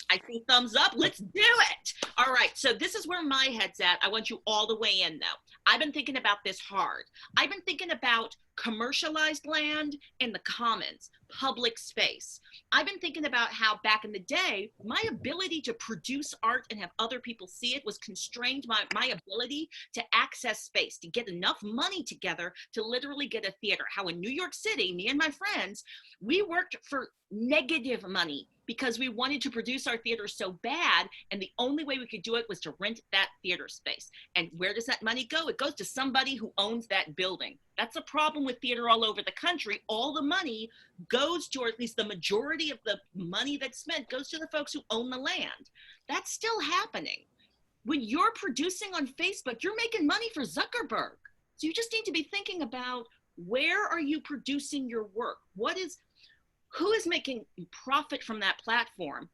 [SPEAKER 1] I see thumbs up. Let's do it. All right. So this is where my head's at. I want you all to weigh in, though. I've been thinking about this hard. I've been thinking about commercialized land in the commons, public space. I've been thinking about how back in the day, my ability to produce art and have other people see it was constrained by my ability to access space, to get enough money together to literally get a theater. How in New York City, me and my friends, we worked for negative money because we wanted to produce our theater so bad, and the only way we could do it was to rent that theater space. And where does that money go? It goes to somebody who owns that building. That's a problem with theater all over the country. All the money goes to, or at least the majority of the money that's spent goes to the folks who own the land. That's still happening. When you're producing on Facebook, you're making money for Zuckerberg. So you just need to be thinking about, where are you producing your work? Who is making profit from that platform?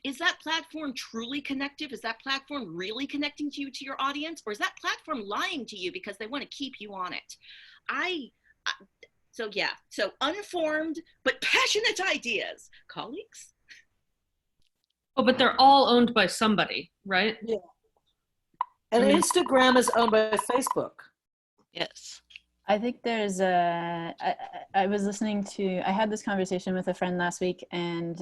[SPEAKER 1] Is that platform truly connective? Is that platform really connecting to you, to your audience? Or is that platform lying to you because they want to keep you on it? So unformed but passionate ideas. Colleagues?
[SPEAKER 9] Oh, but they're all owned by somebody, right?
[SPEAKER 7] Yeah. And Instagram is owned by Facebook.
[SPEAKER 8] Yes.
[SPEAKER 4] I think there's I was listening to, I had this conversation with a friend last week, and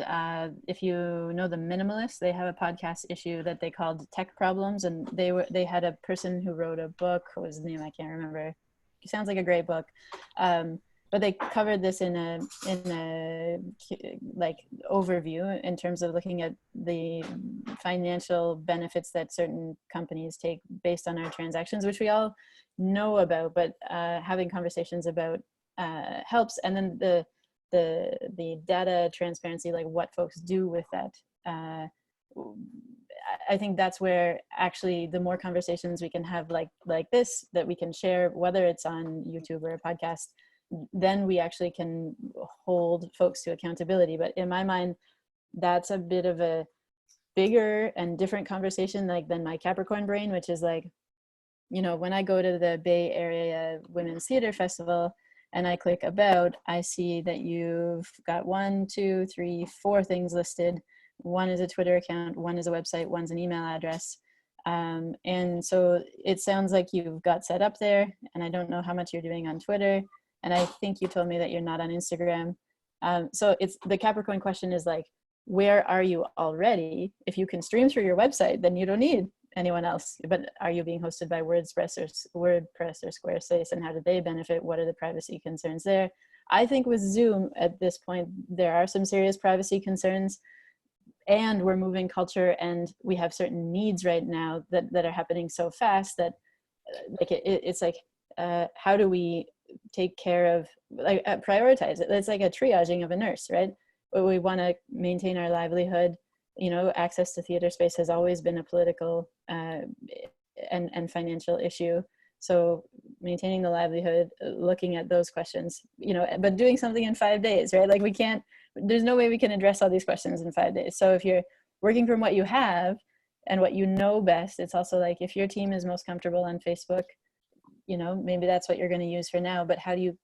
[SPEAKER 4] if you know The Minimalists, they have a podcast issue that they called Tech Problems, and they had a person who wrote a book. What was his name? I can't remember. It sounds like a great book. But they covered this in a like overview in terms of looking at the financial benefits that certain companies take based on our transactions, which we all know about, but having conversations about helps. And then the data transparency, like what folks do with that. I think that's where actually the more conversations we can have like this, that we can share, whether it's on YouTube or a podcast, then we actually can hold folks to accountability. But in my mind, that's a bit of a bigger and different conversation than my Capricorn brain, which is like, when I go to the Bay Area Women's Theater Festival and I click about, I see that you've got 1, 2, 3, 4 things listed. One is a Twitter account, one is a website, one's an email address. And so it sounds like you've got set up there, and I don't know how much you're doing on Twitter. And I think you told me that you're not on Instagram. So it's the Capricorn question is like, where are you already? If you can stream through your website, then you don't need anyone else. But are you being hosted by WordPress or Squarespace, and how do they benefit? What are the privacy concerns there? I think with Zoom at this point, there are some serious privacy concerns, and we're moving culture, and we have certain needs right now that are happening so fast that like it's like, how do we take care of, like, prioritize it? It's like a triaging of a nurse, right? We want to maintain our livelihood. You know, access to theater space has always been a political and financial issue. So maintaining the livelihood, looking at those questions, you know, but doing something in 5 days, right? Like we can't, there's no way we can address all these questions in 5 days. So if you're working from what you have and what you know best, it's also like, if your team is most comfortable on Facebook, you know, maybe that's what you're going to use for now. But how do you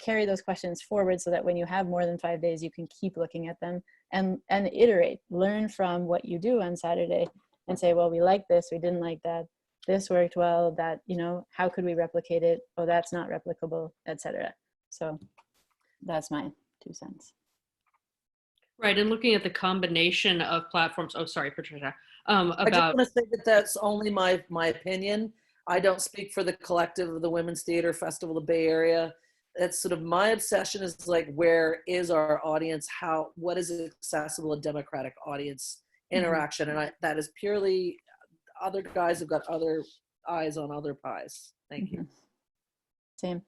[SPEAKER 4] carry those questions forward so that when you have more than 5 days, you can keep looking at them and iterate, learn from what you do on Saturday and say, well, we like this, we didn't like that, this worked well, that, you know, how could we replicate it? Oh, that's not replicable, etc. So that's my 2 cents.
[SPEAKER 9] Right, and looking at the combination of platforms. Oh, sorry, Patricia.
[SPEAKER 7] I just
[SPEAKER 9] About
[SPEAKER 7] want to say that that's only my opinion. I don't speak for the collective of the Women's Theater Festival of the Bay Area. That's sort of my obsession, is like, where is our audience? What is accessible, a democratic audience interaction? And that is purely, other guys have got other eyes on other pies. Thank you.
[SPEAKER 4] Same.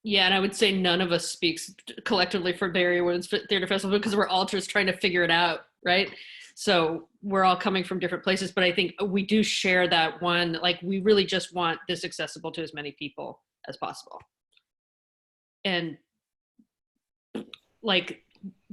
[SPEAKER 9] Yeah, and I would say none of us speaks collectively for Bay Area Women's Theater Festival, because we're all just trying to figure it out, right? So we're all coming from different places, but I think we do share that one, like, we really just want this accessible to as many people as possible. And like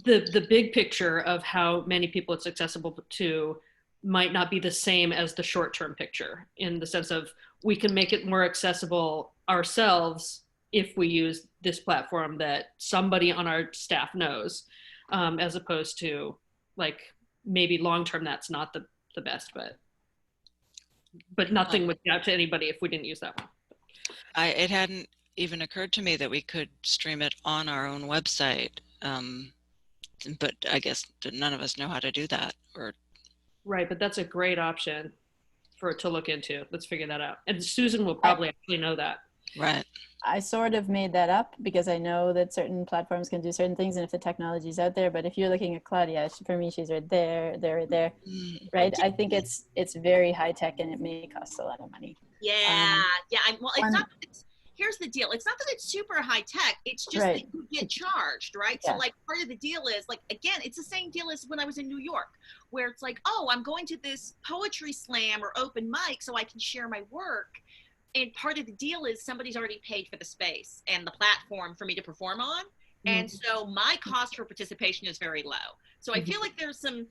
[SPEAKER 9] the big picture of how many people it's accessible to might not be the same as the short-term picture, in the sense of, we can make it more accessible ourselves if we use this platform that somebody on our staff knows, as opposed to, like, maybe long-term that's not the best, but nothing would get out to anybody if we didn't use that one.
[SPEAKER 8] It hadn't even occurred to me that we could stream it on our own website, but I guess none of us know how to do that.
[SPEAKER 9] Right, but that's a great option to look into. Let's figure that out. And Susan will probably actually know that.
[SPEAKER 8] Right.
[SPEAKER 4] I sort of made that up because I know that certain platforms can do certain things, and if the technology is out there. But if you're looking at Claudia, for me, she's right there, right there, right? I think it's very high tech, and it may cost a lot of money.
[SPEAKER 1] Yeah, well, it's not. Here's the deal. It's not that it's super high tech. It's just that you get charged, right?
[SPEAKER 4] Yeah.
[SPEAKER 1] So like, part of the deal is, like, again, it's the same deal as when I was in New York, where it's like, oh, I'm going to this poetry slam or open mic so I can share my work. And part of the deal is somebody's already paid for the space and the platform for me to perform on. And so my cost for participation is very low. So I feel like there are some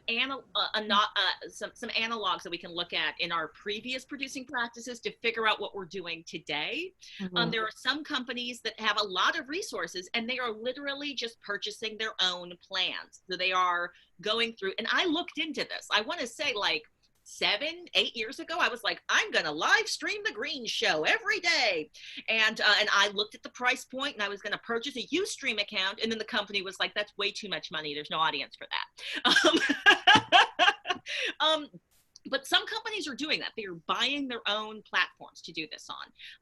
[SPEAKER 1] analogs that we can look at in our previous producing practices to figure out what we're doing today. There are some companies that have a lot of resources, and they are literally just purchasing their own plans. So they are going through, and I looked into this. I want to say, like, 7-8 years ago, I was like, I'm gonna live stream the Green Show every day, and I looked at the price point, and I was gonna purchase a Ustream account, and then the company was like, that's way too much money, there's no audience for that. But some companies are doing that. They're buying their own platforms to do this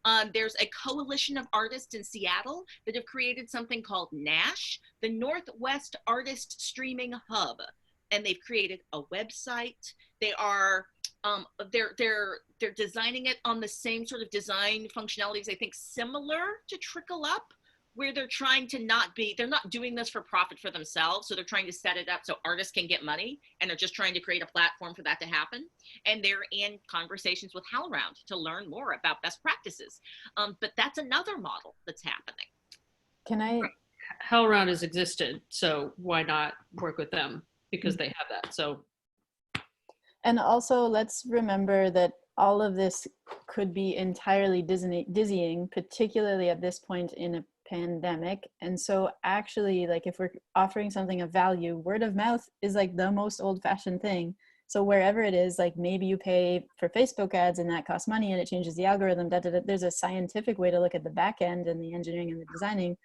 [SPEAKER 1] on. There's a coalition of artists in Seattle that have created something called NASH, the Northwest Artist Streaming Hub, and they've created a website. They are they're designing it on the same sort of design functionalities, I think, similar to Trickle Up, where they're trying to they're not doing this for profit for themselves. So they're trying to set it up so artists can get money, and they're just trying to create a platform for that to happen. And they're in conversations with HowlRound to learn more about best practices. But that's another model that's happening.
[SPEAKER 4] Can I?
[SPEAKER 9] HowlRound has existed, so why not work with them? Because they have that. So,
[SPEAKER 4] and also let's remember that all of this could be entirely dizzying, particularly at this point in a pandemic. And so actually, like, if we're offering something of value, word of mouth is like the most old-fashioned thing. So wherever it is, like, maybe you pay for Facebook ads and that costs money and it changes the algorithm, there's a scientific way to look at the back end and the engineering and the designing.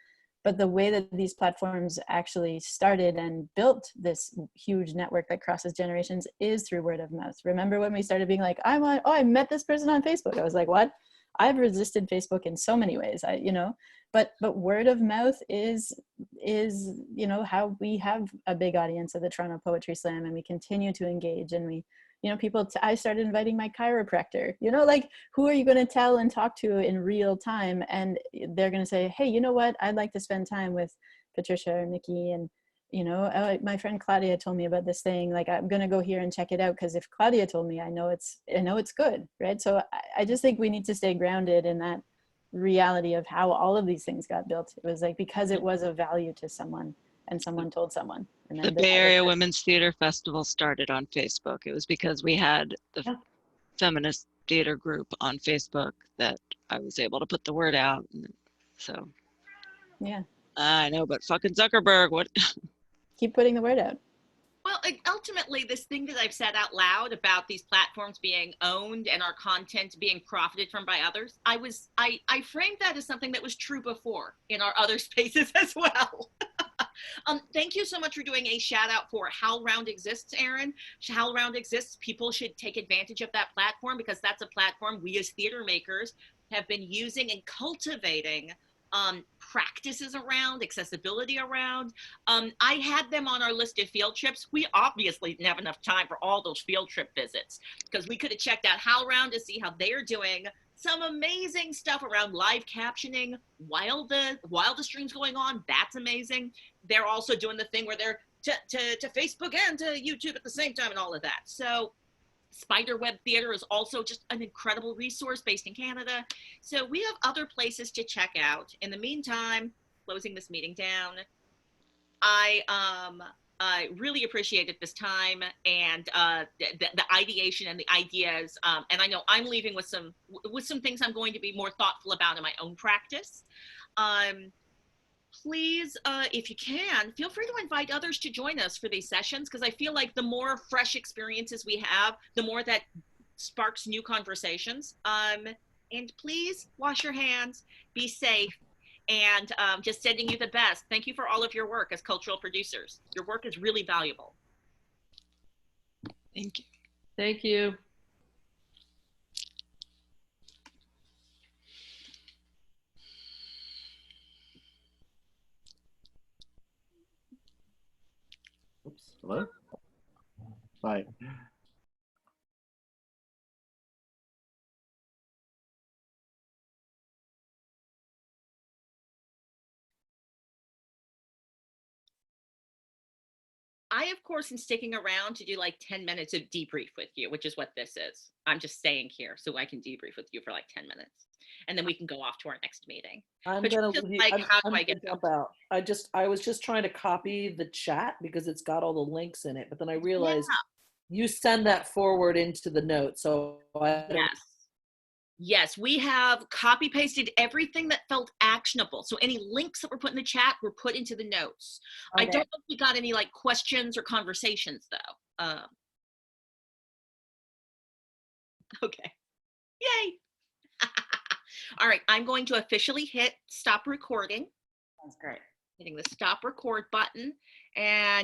[SPEAKER 4] But the way that these platforms actually started and built this huge network that crosses generations is through word of mouth. Remember when we started being like, I met this person on Facebook. I was like, what? I've resisted Facebook in so many ways, but word of mouth is how we have a big audience at the Toronto Poetry Slam, and we continue to engage, and we, I started inviting my chiropractor, like, who are you going to tell and talk to in real time? And they're going to say, hey, you know what? I'd like to spend time with Patricia or Mickey, and, my friend Claudia told me about this thing, like, I'm going to go here and check it out, because if Claudia told me, I know it's good, right? So I just think we need to stay grounded in that reality of how all of these things got built. It was like, because it was of value to someone, and someone told someone. And then
[SPEAKER 8] The Bay Area Women's Theater Festival started on Facebook. It was because we had the feminist theater group on Facebook that I was able to put the word out. So,
[SPEAKER 4] yeah,
[SPEAKER 8] I know, but fucking Zuckerberg, what?
[SPEAKER 4] Keep putting the word out.
[SPEAKER 1] Well, ultimately, this thing that I've said out loud about these platforms being owned and our content being profited from by others, I framed that as something that was true before in our other spaces as well. Thank you so much for doing a shout out for HowlRound exists, Aaron. HowlRound exists. People should take advantage of that platform, because that's a platform we as theater makers have been using and cultivating practices around, accessibility around. I had them on our list of field trips. We obviously didn't have enough time for all those field trip visits, because we could have checked out HowlRound to see how they're doing some amazing stuff around live captioning while the stream's going on. That's amazing. They're also doing the thing where they're to Facebook and to YouTube at the same time and all of that. So Spiderweb Theater is also just an incredible resource based in Canada. So we have other places to check out. In the meantime, closing this meeting down, I really appreciated this time and the ideation and the ideas. And I know I'm leaving with some things I'm going to be more thoughtful about in my own practice. Please, if you can, feel free to invite others to join us for these sessions, because I feel like the more fresh experiences we have, the more that sparks new conversations. And please wash your hands, be safe, and just sending you the best. Thank you for all of your work as cultural producers. Your work is really valuable.
[SPEAKER 8] Thank you.
[SPEAKER 9] Thank you.
[SPEAKER 6] Oops. Hello? Bye.
[SPEAKER 1] I, of course, am sticking around to do like 10 minutes of debrief with you, which is what this is. I'm just staying here so I can debrief with you for like 10 minutes. And then we can go off to our next meeting.
[SPEAKER 17] I'm
[SPEAKER 1] But
[SPEAKER 17] gonna
[SPEAKER 1] just
[SPEAKER 17] leave you.
[SPEAKER 1] like, how do
[SPEAKER 17] I'm
[SPEAKER 1] I
[SPEAKER 17] gonna
[SPEAKER 1] get
[SPEAKER 17] jump out. I was just trying to copy the chat because it's got all the links in it, but then I realized you send that forward into the notes. So I don't.
[SPEAKER 1] Yes, we have copy pasted everything that felt actionable. So any links that were put in the chat were put into the notes. I
[SPEAKER 17] Okay.
[SPEAKER 1] don't know if we got any like questions or conversations though. Okay. Yay. All right, I'm going to officially hit stop recording.
[SPEAKER 2] That's great.
[SPEAKER 1] Hitting the stop record button, and